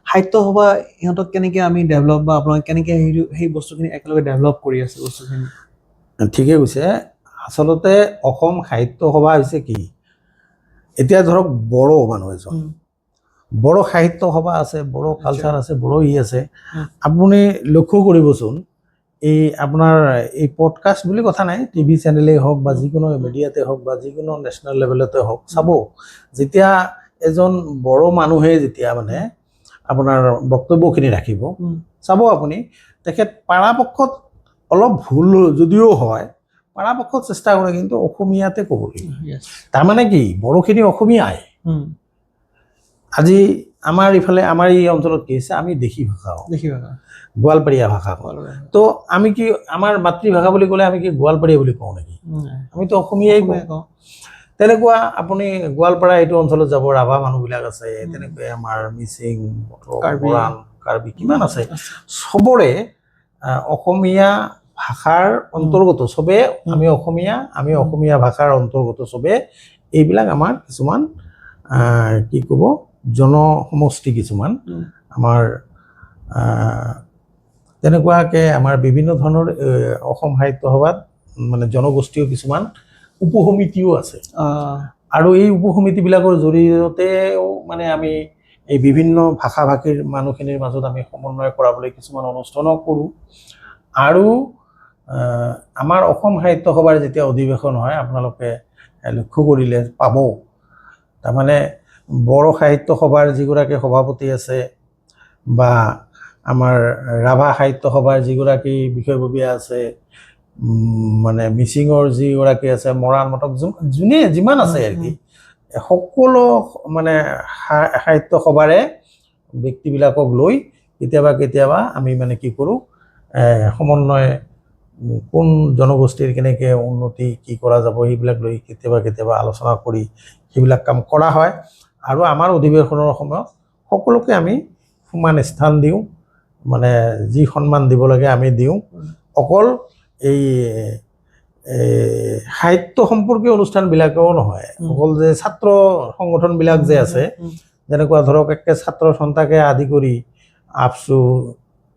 সাহিত্য সভা ইহঁতক কেনেকৈ আমি ডেভেলপ বা আপোনালোকে কেনেকৈ সেই বস্তুখিনি একেলগে ডেভেলপ কৰি আছে বস্তুখিনি? ঠিকে কৈছে। আচলতে অসম সাহিত্য সভা হৈছে কি, এতিয়া ধৰক বড়ো মানুহ এজন, বড়ো সাহিত্য সভা আছে, বড়ো কালচাৰ আছে, বড়ো আছে। আপুনি লক্ষ্য কৰিবচোন, এই আপোনাৰ এই পডকাষ্ট বুলি কথা নাই, টিভি চেনেলেই হওক বা যিকোনো মিডিয়াতে হওক বা যিকোনো নেশ্যনেল লেভেলতে হওক, চাব যেতিয়া এজন বড়ো মানুহে যেতিয়া মানে আপোনাৰ বক্তব্যখিনি ৰাখিব, চাব আপুনি তেখেত পৰাপক্ষত অলপ ভুল যদিও হয়, পৰাপক্ষত চেষ্টা কৰে কিন্তু অসমীয়াতে ক'ব লাগিব। তাৰমানে কি, বড়োখিনি অসমীয়াই। আজি আমাৰ ইফালে আমাৰ এই অঞ্চলত কি হৈছে, আমি দেশী ভাষা কওঁ, গোৱালপাৰীয়া ভাষা কওঁ। তো আমি কি আমাৰ মাতৃভাষা বুলি ক'লে আমি কি গোৱালপাৰীয়া বুলি কওঁ নেকি? আমিতো অসমীয়াই কওঁ। তেনেকুৱা আপুনি গোৱালপাৰা এইটো অঞ্চলত যাব, ৰাভা মানুহবিলাক আছে, তেনেকৈ আমাৰ মিচিং, মৰাণ, কাৰ্বি কিমান আছে, চবৰে অসমীয়া ভাষাৰ অন্তৰ্গত, চবে আমি অসমীয়া ভাষাৰ অন্তৰ্গত চবে। এইবিলাক আমাৰ কিছুমান কি ক'ব জনসমষ্টি, কিছুমান আমাৰ তেনেকুৱাকৈ আমাৰ বিভিন্ন ধৰণৰ অসম সাহিত্য সভাত মানে জনগোষ্ঠীয় কিছুমান উপসমিতিও আছে। আৰু এই উপসমিতিবিলাকৰ জৰিয়তেও মানে আমি এই বিভিন্ন ভাষা ভাষীৰ মানুহখিনিৰ মাজত আমি সমন্বয় কৰাবলৈ কিছুমান অনুষ্ঠানো কৰোঁ। আৰু আমাৰ অসম সাহিত্য সভাৰ যেতিয়া অধিৱেশন হয়, আপোনালোকে লক্ষ্য কৰিলে পাব, তাৰমানে বড়ো সাহিত্য সভাৰ যিগৰাকী সভাপতি আছে বা আমাৰ ৰাভা সাহিত্য সভাৰ যিগৰাকী বিষয়ববীয়া আছে, মানে মিচিঙৰ যিগৰাকী আছে, মৰাণ মটক যোনে যিমান আছে আৰু কি, সকলো মানে সাহিত্য সভাৰে ব্যক্তিবিলাকক লৈ কেতিয়াবা আমি মানে কি কৰোঁ, সমন্বয় কোন জনগোষ্ঠীৰ কেনেকৈ উন্নতি কি কৰা যাব সেইবিলাক লৈ কেতিয়াবা আলোচনা কৰি সেইবিলাক কাম কৰা হয়। আৰু আমাৰ অধিৱেশনৰ সময়ত সকলোকে আমি সমান স্থান দিওঁ, মানে যি সন্মান দিব লাগে আমি দিওঁ। অকল এই সাহিত্য সম্পৰ্কীয় অনুষ্ঠানবিলাকেও নহয়, অকল যে ছাত্ৰ সংগঠনবিলাক যে আছে, যেনেকুৱা ধৰক একে ছাত্ৰ সন্থাকে আদি কৰি আপচু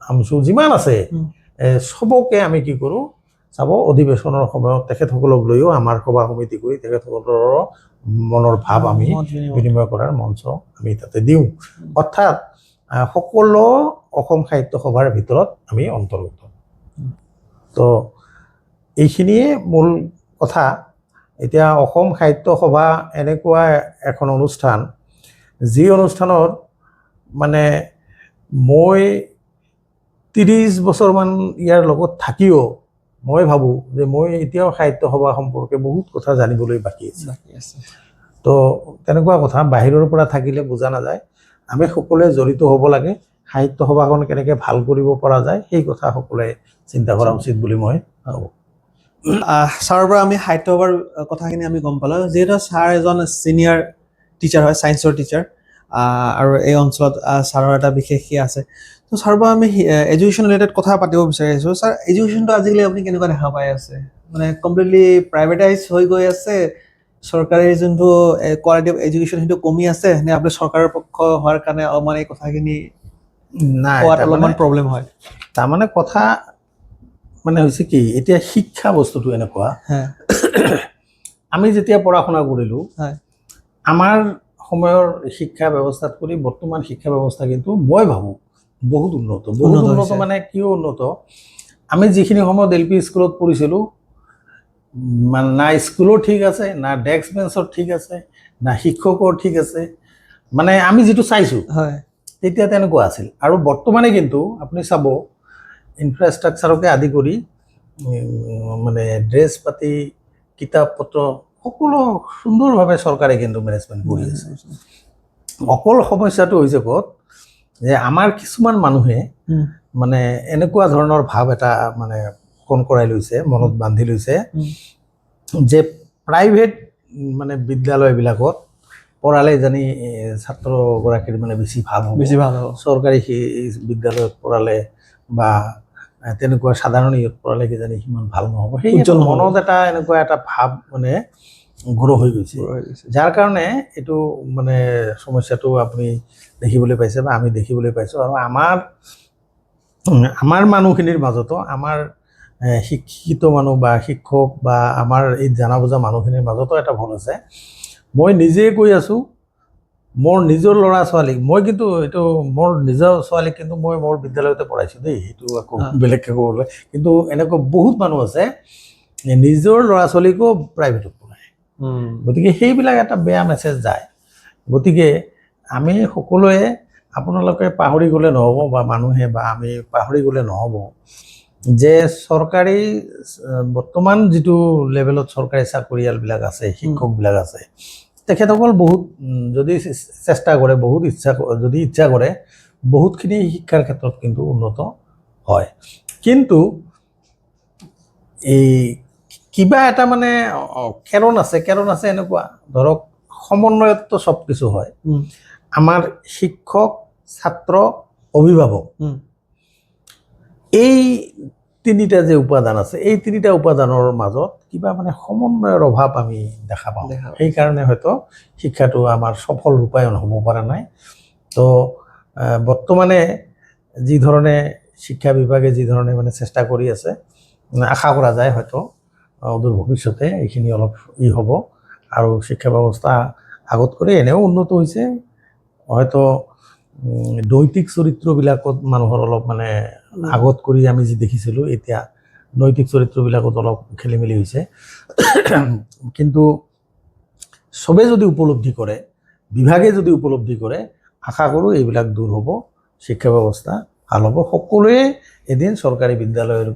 আমচু যিমান আছে চবকে আমি কি কৰোঁ চাব অধিৱেশনৰ সময়ত তেখেতসকলক লৈও আমাৰ সভা সমিতি কৰি তেখেতসকলৰ মনৰ ভাৱ আমি বিনিময় কৰাৰ মঞ্চ আমি তাতে দিওঁ। অৰ্থাৎ সকলো অসম সাহিত্য সভাৰ ভিতৰত আমি অন্তৰ্গত। তো এইখিনিয়ে মূল কথা। এতিয়া অসম সাহিত্য সভা এনেকুৱা এখন অনুষ্ঠান যি অনুষ্ঠানত মানে মই 30 বছৰমান ইয়াৰ লগত থাকিও মই ভাবোঁ যে মই এতিয়াও সাহিত্য সভা সম্পৰ্কে বহুত কথা জানিবলৈ বাকী আছে। তো তেনেকুৱা কথা বাহিৰৰ পৰা থাকিলে বুজা নাযায়। আমি সকলোৱে জড়িত হ'ব লাগে। সাহিত্য সভাখন কেনেকৈ ভাল কৰিব পৰা যায় সেই কথা সকলোৱে চিন্তা কৰা উচিত বুলি মই ভাবোঁ। ছাৰৰ পৰা আমি সাহিত্য সভাৰ কথাখিনি আমি গম পালোঁ। যিহেতু ছাৰ এজন ছিনিয়ৰ টিচাৰ হয়, ছায়েন্সৰ টিচাৰ, আৰু এই অঞ্চলত ছাৰৰ এটা বিশেষ আছে। তো ছাৰৰ পৰা আমি এডুকেশ্যন ৰিলেটেড কথা পাতিব বিচাৰিছোঁ। ছাৰ, এডুকেশ্যনটো আজিকালি আপুনি কেনেকুৱা দেখা পাই আছে? মানে কমপ্লিটলি প্ৰাইভেটাইজ হৈ গৈ আছে, চৰকাৰী যোনটো কোৱালিটি অফ এডুকেশ্যন সেইটো কমি আছে, নে আপুনি চৰকাৰৰ পক্ষ হোৱাৰ কাৰণে অলপমান এই কথাখিনি কোৱাত অলপমান প্ৰব্লেম হয়? তাৰমানে কথা মানে হৈছে কি, এতিয়া শিক্ষা বস্তুটো এনেকুৱা, আমি যেতিয়া পঢ়া শুনা কৰিলোঁ আমাৰ সময়ৰ শিক্ষা ব্যৱস্থাত কৰি বৰ্তমান শিক্ষা ব্যৱস্থা কিন্তু মই ভাবোঁ বহুত উন্নত। বহুত উন্নত মানে কিয় উন্নত? আমি যিখিনি সময়ত LP স্কুলত পঢ়িছিলোঁ না স্কুলো ঠিক আছে, না ডেস্ক বেঞ্চৰ ঠিক আছে, না শিক্ষকৰ ঠিক আছে। মানে আমি যিটো চাইছোঁ তেতিয়া তেনেকুৱা আছিল। আৰু বৰ্তমানে কিন্তু আপুনি চাব ইনফ্ৰাষ্ট্ৰাকচাৰকে আদি কৰি মানে ড্ৰেছ পাতি কিতাপ পত্ৰ সকলো সুন্দৰভাৱে চৰকাৰে কিন্তু মেনেজমেণ্ট কৰি আছে। অকল সমস্যাটো হৈছে ক'ত, যে আমাৰ কিছুমান মানুহে মানে এনেকুৱা ধৰণৰ ভাৱ এটা মানে ফোন কৰাই লৈছে, মনত বান্ধি লৈছে যে প্ৰাইভেট মানে বিদ্যালয়বিলাকত পঢ়ালে জানি ছাত্ৰগৰাকীৰ মানে বেছি ভাল হ'ব, চৰকাৰী বিদ্যালয়ত পঢ়ালে বা তেনেকুৱা সাধাৰণ ইয়ত পঢ়ালে কিজানি সিমান ভাল নহ'ব। সেই মনত এটা এনেকুৱা এটা ভাৱ মানে গ্ৰহ হৈ গৈছে, যাৰ কাৰণে এইটো মানে সমস্যাটো আপুনি দেখিবলৈ পাইছে বা আমি দেখিবলৈ পাইছোঁ। আৰু আমাৰ মানুহখিনিৰ মাজতো, আমাৰ শিক্ষিত মানুহ বা শিক্ষক বা আমাৰ এই জানা বুজা মানুহখিনিৰ মাজতো এটা ভুল আছে। মই নিজে কৈ আছোঁ, মোৰ নিজৰ ল'ৰা ছোৱালীক, মই কিন্তু এইটো মোৰ নিজৰ ছোৱালীক কিন্তু মই মোৰ বিদ্যালয়তে পঢ়াইছোঁ দেই, সেইটো আকৌ বেলেগকৈ ক'বলৈ। কিন্তু এনেকুৱা বহুত মানুহ আছে নিজৰ ল'ৰা ছোৱালীকো প্ৰাইভেটত পঢ়ায়। গতিকে সেইবিলাক এটা বেয়া মেছেজ যায়। গতিকে আমি সকলোৱে, আপোনালোকে পাহৰি গ'লে নহ'ব বা মানুহে বা আমি পাহৰি গ'লে নহ'ব যে চৰকাৰী বৰ্তমান যিটো লেভেলত চৰকাৰী চাকৰিয়ালবিলাক আছে, শিক্ষকবিলাক আছে, তেখেতসকল বহুত যদি চেষ্টা কৰে, বহুত যদি ইচ্ছা কৰে, বহুতখিনি শিক্ষাৰ ক্ষেত্ৰত কিন্তু উন্নত হয়। কিন্তু এই কিবা এটা মানে কেৰণ আছে এনেকুৱা ধৰক, সমন্বয়ততো চব কিছু হয়। আমাৰ শিক্ষক, ছাত্ৰ, অভিভাৱক, এই তিনিটা যে উপাদান আছে, এই তিনিটা উপাদানৰ মাজত কিবা মানে সমন্বয়ৰ অভাৱ আমি দেখা পাওঁ। সেইকাৰণে হয়তো শিক্ষাটো আমাৰ সফল ৰূপায়ণ হ'ব পৰা নাই। তো বৰ্তমানে যি ধৰণে শিক্ষা বিভাগে যি ধৰণে মানে চেষ্টা কৰি আছে, আশা কৰা যায় হয়তো অদূৰ ভৱিষ্যতে এইখিনি অলপ হ'ব। আৰু শিক্ষা ব্যৱস্থা আগত কৰি এনেও উন্নত হৈছে। হয়তো নৈতিক চৰিত্ৰবিলাকত মানুহৰ অলপ মানে আগত কৰি আমি যি দেখিছিলোঁ, এতিয়া নৈতিক চৰিত্ৰবিলাকত অলপ খেলি মেলি হৈছে। কিন্তু চবে যদি উপলব্ধি কৰে, বিভাগে যদি উপলব্ধি কৰে, আশা কৰোঁ এইবিলাক দূৰ হ'ব, শিক্ষা ব্যৱস্থা ভাল হ'ব, সকলোৱে এদিন চৰকাৰী বিদ্যালয়ৰ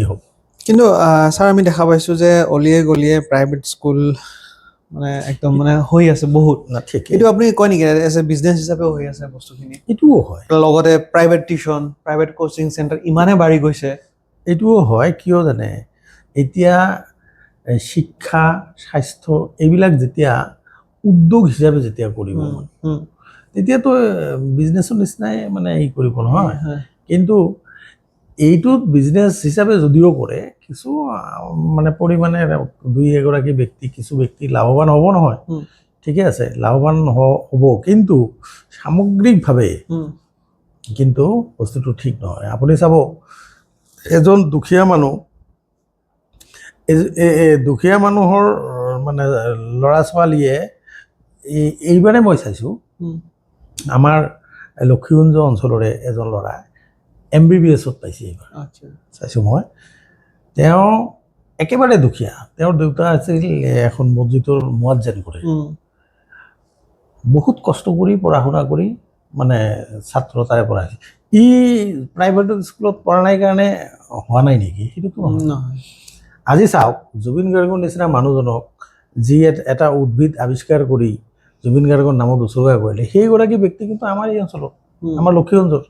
হ'ব। কিন্তু ছাৰ, আমি দেখা পাইছোঁ যে অলিয়ে গলিয়ে প্ৰাইভেট স্কুল মানে একদম মানে হৈ আছে বহুত। ঠিক, এইটো আপুনি কয় নেকি এজ এ বিজনেছ হিচাপে হৈ আছে বস্তুখিনি? এইটোও হয়। লগতে private tuition, private coaching centre ইমানে বাঢ়ি গৈছে। এইটোও হয়। কিয় জানে, এতিয়া শিক্ষা, স্বাস্থ্য এইবিলাক যেতিয়া উদ্যোগ হিচাপে যেতিয়া কৰিব, তেতিয়াতো বিজনেছৰ নিচিনাই মানে কৰিব নহয়। কিন্তু এইটোত বিজনেছ হিচাপে যদিও কৰে, কিছু মানে পৰিমাণে দুই এগৰাকী ব্যক্তি, কিছু ব্যক্তি লাভৱান হ'ব নহয়, ঠিকে আছে, লাভৱান হ'ব। কিন্তু সামগ্ৰিকভাৱে কিন্তু বস্তুটো ঠিক নহয়। আপুনি চাব এজন দুখীয়া মানুহ দুখীয়া মানুহৰ মানে ল'ৰা ছোৱালীয়ে এইবাৰে মই চাইছোঁ আমাৰ লক্ষীগঞ্জ অঞ্চলৰে এজন ল'ৰা MBBSত পাইছে এইবাৰ চাইছোঁ মই। তেওঁ একেবাৰে দুখীয়া, তেওঁৰ দেউতা আছিল এখন মছজিদৰ মুৱাজ্জিন কৰে, বহুত কষ্ট কৰি পঢ়া শুনা কৰি মানে ছাত্ৰ তাৰে পঢ়াইছে। ই প্ৰাইভেট স্কুলত পঢ়া নাই কাৰণে হোৱা নাই নেকি? সেইটোতো নহয়। আজি চাওক জুবিন গাৰ্গৰ নিচিনা মানুহজনক যি এটা উদ্ভিদ আৱিষ্কাৰ কৰি জুবিন গাৰ্গৰ নামত উচৰ্গা কৰিলে, সেইগৰাকী ব্যক্তি কিন্তু আমাৰ এই অঞ্চলত, আমাৰ লক্ষীগঞ্জৰ,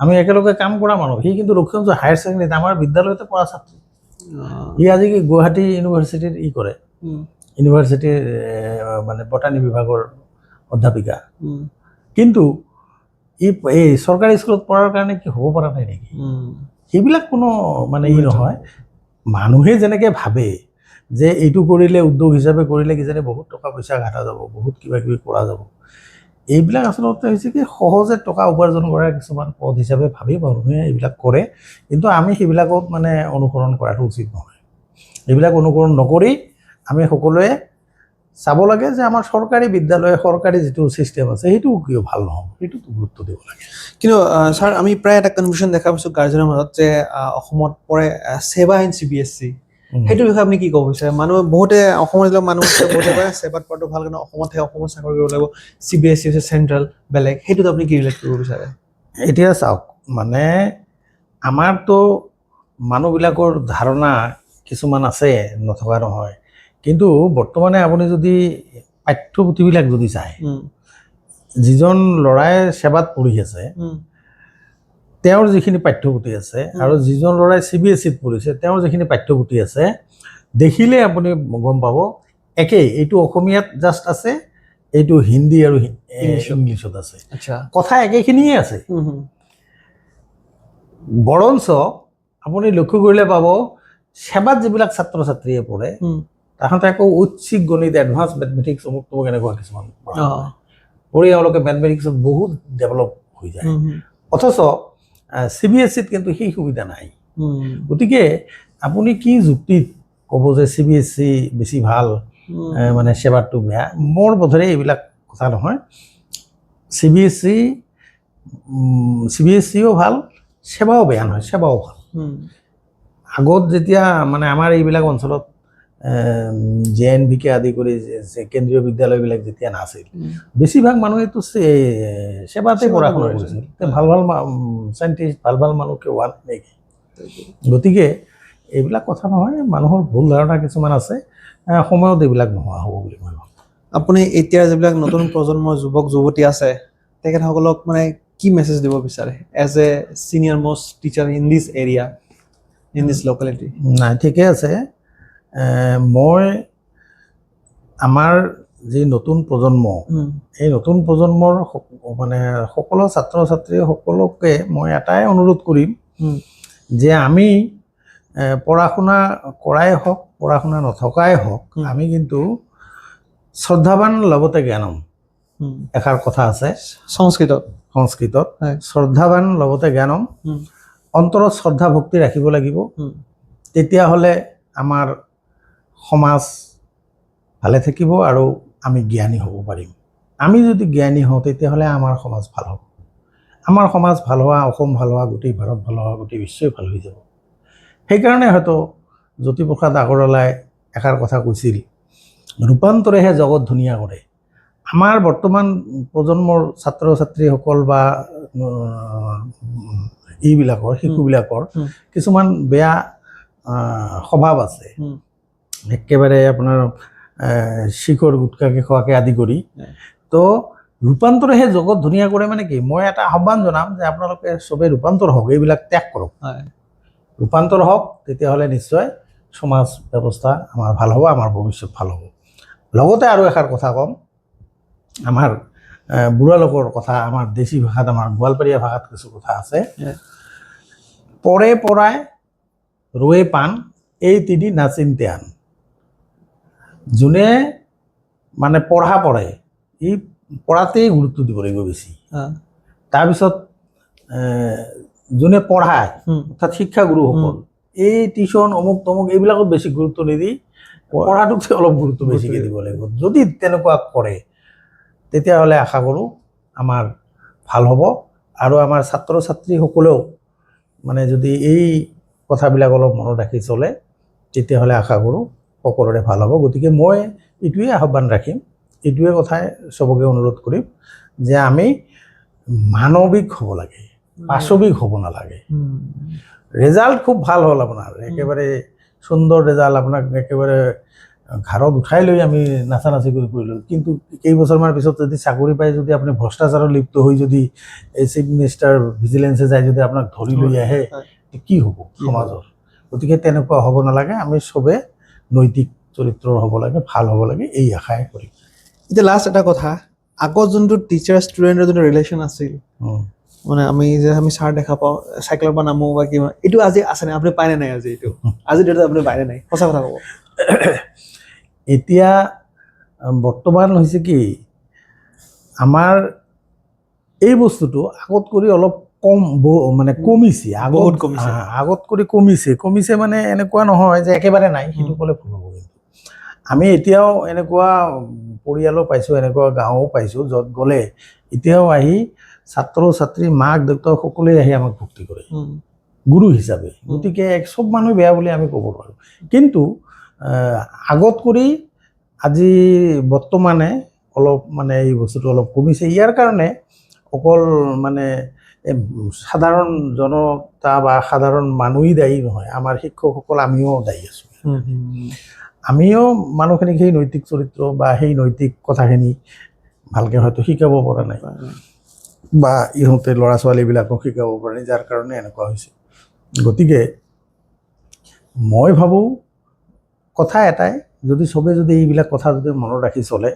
আমি একেলগে কাম কৰা মানুহ। সি কিন্তু লক্ষীগঞ্জ হায়াৰ ছেকেণ্ডেৰীত আমাৰ বিদ্যালয়তে পঢ়া ছাত্ৰী। ই আজি গুৱাহাটী ইউনিভাৰ্চিটিত কৰে, ইউনিভাৰ্চিটিৰ মানে বটানী বিভাগৰ অধ্যাপিকা। কিন্তু এই চৰকাৰী স্কুলত পঢ়াৰ কাৰণে কি হ'ব পৰা নাই নেকি? সেইবিলাক কোনো মানে নহয়। মানুহে যেনেকৈ ভাবে যে এইটো কৰিলে উদ্যোগ হিচাপে কৰিলে কিজানি বহুত টকা পইচা ঘটা যাব, বহুত কিবা কিবি কৰা যাব, এইবিলাক আচলতে হৈছে কি সহজে টকা উপাৰ্জন কৰা কিছুমান পথ হিচাপে ভাবি মানুহে এইবিলাক কৰে। কিন্তু আমি সেইবিলাকত মানে অনুসৰণ কৰাটো উচিত নহয়। এইবিলাক অনুসৰণ নকৰি আমি সকলোৱে চাব লাগে যে আমাৰ চৰকাৰী বিদ্যালয়, চৰকাৰী যিটো ছিষ্টেম আছে সেইটো কিয় ভাল নহ'ব, সেইটোতো গুৰুত্ব দিব লাগে। কিন্তু ছাৰ আমি প্ৰায় এটা কনফিউশ্যন দেখা পাইছোঁ গাৰ্জেনৰ মাজত যে অসমত পৰে ছেবা এণ্ড CBSE, সেইটো বিষয়ে আপুনি কি ক'ব বিচাৰে? মানুহে বহুতে অসমৰ যিবিলাক মানুহ আছে বহুতে কয় ছেবাত পঢ়াটো ভাল, কিন্তু অসমত চাকৰি কৰিব লাগিব, CBSE হৈছে চেণ্ট্ৰেল বেলেগ, সেইটোত আপুনি কি ৰিলেট কৰিব বিচাৰে? এতিয়া চাওক, মানে আমাৰতো মানুহবিলাকৰ ধাৰণা কিছুমান আছে, নথকা নহয়। কিন্তু বৰ্তমানে আপুনি যদি পাঠ্যপুথিবিলাক যদি চায়, যিজন ল'ৰাই ছেবাত পঢ়ি আছে তেওঁৰ যিখিনি পাঠ্যপুথি আছে আৰু যিজন ল'ৰাই CBSEত পঢ়িছে তেওঁৰ যিখিনি পাঠ্যপুথি আছে, দেখিলে আপুনি গম পাব একেই। এইটো অসমীয়াত জাষ্ট আছে, এইটো হিন্দী আৰু ইংলিছত আছে, কথা একেখিনিয়ে আছে। বৰঞ্চ আপুনি লক্ষ্য কৰিলে পাব ছেবাত যিবিলাক ছাত্ৰ ছাত্ৰীয়ে পঢ়ে তাহাঁতে আকৌ ঐচ্ছিক গণিত, এডভান্স মেথমেটিক্স, অমুক তমুক এনেকুৱা কিছুমান পঢ়ি এওঁলোকে মেথমেটিক্সত বহুত ডেভেলপ হৈ যায়। অথচ CBSEত কিন্তু সেই সুবিধা নাই। গতিকে আপুনি কি যুক্তিত ক'ব যে CBSE বেছি ভাল, মানে ছেবাটো বেয়া? মোৰ বোধেৰে এইবিলাক কথা নহয়। CBSEও ভাল, ছেবাও বেয়া নহয়, ছেবাও ভাল। আগত যেতিয়া মানে আমাৰ এইবিলাক অঞ্চলত JNVK আদি কৰি কেন্দ্ৰীয় বিদ্যালয়বিলাক যেতিয়া নাছিল, বেছিভাগ মানুহেতো ছেবাতে পঢ়া শুনা কৰিছিল। ভাল ভাল চাইণ্টিষ্ট, ভাল ভাল মানুহ কিয় হোৱা নাই নেকি? গতিকে এইবিলাক কথা নহয়, মানুহৰ ভুল ধাৰণা কিছুমান আছে, সময়ত এইবিলাক নোহোৱা হ'ব বুলি মই ভাবোঁ। আপুনি এতিয়া যিবিলাক নতুন প্ৰজন্মৰ যুৱক যুৱতী আছে তেখেতসকলক মানে কি মেছেজ দিব বিচাৰে as a senior most teacher in this area, in this locality? নাই, ঠিকে আছে। মই আমাৰ যি নতুন প্ৰজন্ম, এই নতুন প্ৰজন্মৰ মানে সকলো ছাত্ৰ ছাত্ৰী সকলোকে মই এটাই অনুৰোধ কৰিম যে আমি পঢ়া শুনা কৰাই হওক, পঢ়া শুনা নথকাই হওক, আমি কিন্তু শ্ৰদ্ধাৱান লগতে জ্ঞানম, এষাৰ কথা আছে সংস্কৃতত, শ্ৰদ্ধাৱান লগতে জ্ঞানম, অন্তৰত শ্ৰদ্ধা ভক্তি ৰাখিব লাগিব। তেতিয়াহ'লে আমাৰ সমাজ ভালে থাকিব আৰু আমি জ্ঞানী হ'ব পাৰিম। আমি যদি জ্ঞানী হওঁ তেতিয়াহ'লে আমাৰ সমাজ ভাল হ'ব। আমাৰ সমাজ ভাল হোৱা, অসম ভাল হোৱা, গোটেই ভাৰত ভাল হোৱা, গোটেই বিশ্বই ভাল হৈ যাব। সেইকাৰণে হয়তো জ্যোতিপ্ৰসাদ আগৰৱালাই এষাৰ কথা কৈছিল, ৰূপান্তৰেহে জগত ধুনীয়া কৰে। আমাৰ বৰ্তমান প্ৰজন্মৰ ছাত্ৰ ছাত্ৰীসকল বা এইবিলাকৰ শিশুবিলাকৰ কিছুমান বেয়া স্বভাৱ আছে, একেবাৰে আপোনাৰ শিখৰ গুটখাকে খোৱাকে আদি কৰি। তো ৰূপান্তৰেহে জগত ধুনীয়া কৰে মানে কি? মই এটা আহ্বান জনাম যে আপোনালোকে চবেই ৰূপান্তৰ হওক, এইবিলাক ত্যাগ কৰক, ৰূপান্তৰ হওক, তেতিয়াহ'লে নিশ্চয় সমাজ ব্যৱস্থা আমাৰ ভাল হ'ব, আমাৰ ভৱিষ্যত ভাল হ'ব। লগতে আৰু এষাৰ কথা ক'ম, আমাৰ বুঢ়া লোকৰ কথা, আমাৰ দেশী ভাষাত, আমাৰ গোৱালপাৰীয়া ভাষাত কিছু কথা আছে, পৰে পৰাই ৰৈ পাণ এই তিদি নাচিন্তে আন। যোনে মানে পঢ়ে, এই পঢ়াতেই গুৰুত্ব দিব লাগিব বেছি। তাৰপিছত যোনে পঢ়ায় অৰ্থাৎ শিক্ষাগুৰুসকল এই টিউশ্যন অমুক তমুক এইবিলাকত বেছি গুৰুত্ব নিদি পঢ়াটোত অলপ গুৰুত্ব বেছিকৈ দিব লাগিব। যদি তেনেকুৱা কৰে তেতিয়াহ'লে আশা কৰোঁ আমাৰ ভাল হ'ব আৰু আমাৰ ছাত্ৰ ছাত্ৰীসকলেও মানে যদি এই কথাবিলাক অলপ মনত ৰাখি চলে তেতিয়াহ'লে আশা কৰোঁ সকলোৰে ভাল হ'ব। গতিকে মই এইটোৱে আহ্বান ৰাখিম, এইটোৱে কথাই চবকে অনুৰোধ কৰিম যে আমি মানৱিক হ'ব লাগে, পাশৱিক হ'ব নালাগে। ৰেজাল্ট খুব ভাল হ'ল আপোনাৰ, একেবাৰে সুন্দৰ ৰেজাল্ট, আপোনাক একেবাৰে ঘাৰত উঠাই লৈ আমি নাচানাচি কৰি কৰিলোঁ, কিন্তু কেইবছৰমান পিছত যদি চাকৰি পাই যদি আপুনি ভ্ৰষ্টাচাৰত লিপ্ত হৈ যদি এই চিফ মিনিষ্টাৰ ভিজিলেন্সে যাই যদি আপোনাক ধৰি লৈ আহে কি হ'ব সমাজৰ। গতিকে তেনেকুৱা হ'ব নালাগে, আমি চবে নৈতিক চৰিত্ৰৰ হ'ব লাগে, ভাল হ'ব লাগে, এই আশাই কৰিম। এতিয়া লাষ্ট এটা কথা, আগত যোনটো টিচাৰ ষ্টুডেণ্টৰ যোনটো ৰিলেশ্যন আছিল, মানে আমি ছাৰ দেখা পাওঁ চাইকেলৰ পৰা নামো বা কিবা, এইটো আজি আছে নাই? আপুনি পায়নে নাই আজি? আজিৰ ডেটত আপুনি পায়নে নাই? সঁচা কথা ক'ব। এতিয়া বৰ্তমান হৈছে কি, আমাৰ এই বস্তুটো আগত কৰি অলপ কম মানে কমিছে, বহুত কমিছে। আগত কৰি কমিছে মানে এনেকুৱা নহয় যে একেবাৰে নাই, সেইটো ক'লে ভুল হ'ব। কিন্তু আমি এতিয়াও এনেকুৱা পৰিয়ালো পাইছোঁ, এনেকুৱা গাঁৱো পাইছোঁ য'ত গ'লে এতিয়াও আহি ছাত্ৰ ছাত্ৰী মাক দেউতাক সকলোৱে আহি আমাক ভক্তি কৰে গুৰু হিচাপে। গতিকে চব মানুহ বেয়া বুলি আমি ক'ব নোৱাৰোঁ, কিন্তু আগত কৰি আজি বৰ্তমানে অলপ মানে এই বস্তুটো অলপ কমিছে। ইয়াৰ কাৰণে অকল মানে সাধাৰণ জনতা বা সাধাৰণ মানুহেই দায়ী নহয়, আমাৰ শিক্ষকসকল আমিও দায়ী আছোঁ। আমিও মানুহখিনিক সেই নৈতিক চৰিত্ৰ বা সেই নৈতিক কথাখিনি ভালকৈ হয়তো শিকাব পৰা নাই, বা ইহঁতে ল'ৰা ছোৱালীবিলাকক শিকাব পৰা নাই, যাৰ কাৰণে এনেকুৱা হৈছে। গতিকে মই ভাবোঁ কথা এটাই, যদি চবে যদি এইবিলাক কথা যদি মনত ৰাখি চলে,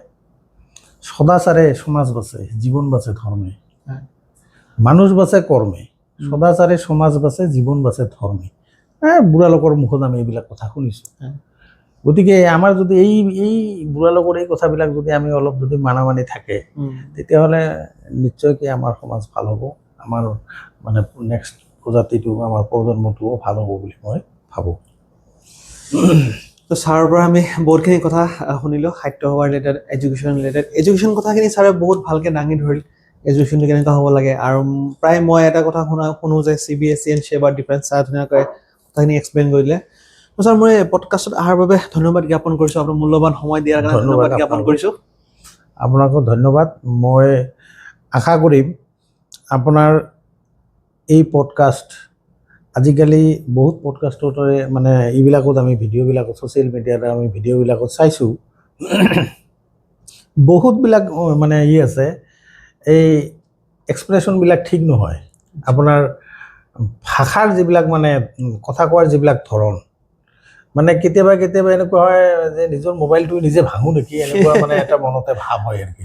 সদাচাৰে সমাজ বাচে, জীৱন বাচে ধৰ্মে, মানুষ বাচে কৰ্মে, সদাচাৰে সমাজ বাচে, জীৱন বাচে ধৰ্মে। বুঢ়া লোকৰ মুখত আমি এইবিলাক কথা শুনিছোঁ। গতিকে আমাৰ যদি এই বুঢ়া লোকৰ এই কথাবিলাক যদি আমি অলপ যদি মানি থাকে তেতিয়াহ'লে নিশ্চয়কৈ আমাৰ সমাজ ভাল হ'ব, আমাৰ মানে নেক্সট প্ৰজাতিটো, আমাৰ প্ৰজন্মটোও ভাল হ'ব বুলি মই ভাবোঁ। তো ছাৰৰ পৰা আমি বহুতখিনি কথা শুনিলোঁ, সাহিত্য সভাৰ ৰিলেটেড, এডুকেশ্যন কথাখিনি ছাৰে বহুত ভালকৈ দাঙি ধৰিল, এডুকেশ্যনটো কেনেকুৱা হ'ব লাগে। আৰু প্ৰায় মই এটা কথা শুনো যে CBSE এণ্ড সেৱাৰ ডিফাৰেঞ্চ, ছাৰে ধুনীয়াকৈ কথাখিনি এক্সপ্লেইন কৰিলে। তো ছাৰ মই পডকাষ্টত অহাৰ বাবে ধন্যবাদ জ্ঞাপন কৰিছোঁ, আপোনাৰ মূল্যৱান সময় দিয়াৰ কাৰণে ধন্যবাদ জ্ঞাপন কৰিছোঁ। আপোনাকো ধন্যবাদ। মই আশা কৰিম আপোনাৰ এই পডকাষ্ট, আজিকালি বহুত পডকাষ্টৰে মানে এইবিলাকত আমি ভিডিঅ'বিলাকত ছ'চিয়েল মিডিয়াত আমি ভিডিঅ'বিলাকত চাইছোঁ, বহুতবিলাক মানে আছে, এই এক্সপ্ৰেশ্যনবিলাক ঠিক নহয়। আপোনাৰ ভাষাৰ যিবিলাক মানে কথা কোৱাৰ যিবিলাক ধৰণ, মানে কেতিয়াবা এনেকুৱা হয় যে নিজৰ মোবাইলটো নিজে ভাঙো নেকি, এনেকুৱা মানে এটা মনতে ভাৱ হয় আৰু কি।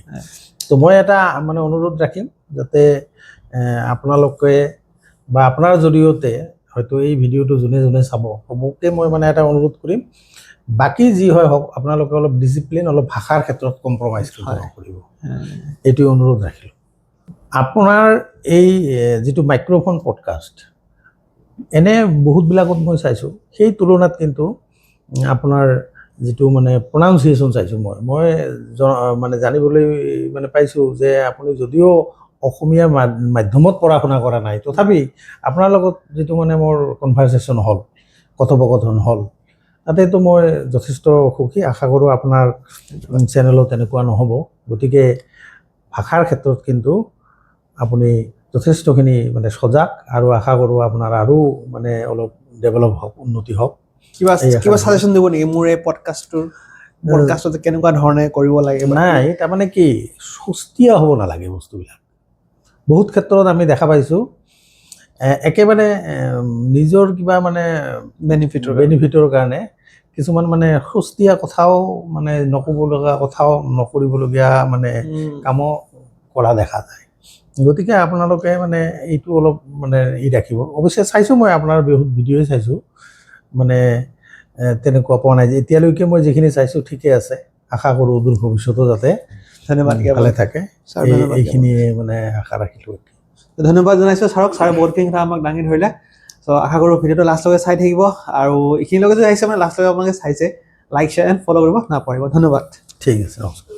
তো মই এটা মানে অনুৰোধ ৰাখিম যাতে আপোনালোকে বা আপোনাৰ জৰিয়তে হয়তো এই ভিডিঅ'টো যোনে চাব, চবকে মই মানে এটা অনুৰোধ কৰিম, বাকী যি হয় হওক, আপোনালোকে অলপ ডিচিপ্লিন, অলপ ভাষাৰ ক্ষেত্ৰত কম্প্ৰমাইজ কৰিব, এইটো অনুৰোধ ৰাখিলোঁ। আপোনাৰ এই যিটো মাইক্ৰফোন পডকাষ্ট, এনে বহুতবিলাকত মই চাইছোঁ, সেই তুলনাত কিন্তু আপোনাৰ যিটো মানে প্ৰনাউন্সিয়েশ্যন চাইছোঁ মই মানে জানিবলৈ মানে পাইছোঁ যে আপুনি যদিও অসমীয়া মাধ্যমত পঢ়া শুনা কৰা নাই, তথাপি আপোনাৰ লগত যিটো মানে মোৰ কনভাৰচেশ্যন হ'ল, কথোপকথন হ'ল, তাতেতো মই যথেষ্ট সুখী। আশা কৰোঁ আপোনাৰ চেনেলত তেনেকুৱা নহ'ব। গতিকে ভাষাৰ ক্ষেত্ৰত কিন্তু আপুনি যথেষ্টখিনি মানে সজাগ, আৰু আশা কৰোঁ আপোনাৰ আৰু মানে অলপ ডেভেলপ হওক, উন্নতি হওক। কিবা ছাজেশ্যন দিব নেকি মোৰ এই পডকাষ্টত কেনেকুৱা ধৰণে কৰিব লাগে? নাই, তাৰমানে কি, সুস্থীয়া হ'ব নালাগে বস্তুবিলাক। বহুত ক্ষেত্ৰত আমি দেখা পাইছোঁ একেবাৰে নিজৰ কিবা মানে বেনিফিটৰ কাৰণে কিছুমান মানে সুস্থীয়া কথাও মানে নক'ব লগা কথাও নকৰিবলগীয়া মানে কামো কৰা দেখা যায়। গতিকে আপোনালোকে মানে এইটো অলপ মানে ৰাখিব। অৱশ্যে চাইছোঁ মই আপোনাৰ বহুত ভিডিঅ'ই চাইছোঁ, মানে তেনেকুৱা পোৱা নাই যে এতিয়ালৈকে মই যিখিনি চাইছোঁ ঠিকে আছে। আশা কৰোঁ দূৰ ভৱিষ্যতো যাতে ধন্যবাদ ভালে থাকে, এইখিনিয়ে মানে আশা ৰাখিলোঁ। ধন্যবাদ জনাইছোঁ ছাৰক, ছাৰে বহুতখিনি কথা আমাক দাঙি ধৰিলে। চ' আশা কৰোঁ ভিডিঅ'টো লাষ্টলৈকে চাই থাকিব, আৰু এইখিনিলৈকে যদি আহিছে মানে লাষ্টলৈকে আপোনালোকে চাইছে, লাইক শ্বেয়াৰ এণ্ড ফ'ল' কৰিব নাপাহৰিব। ধন্যবাদ। ঠিক আছে, নমস্কাৰ।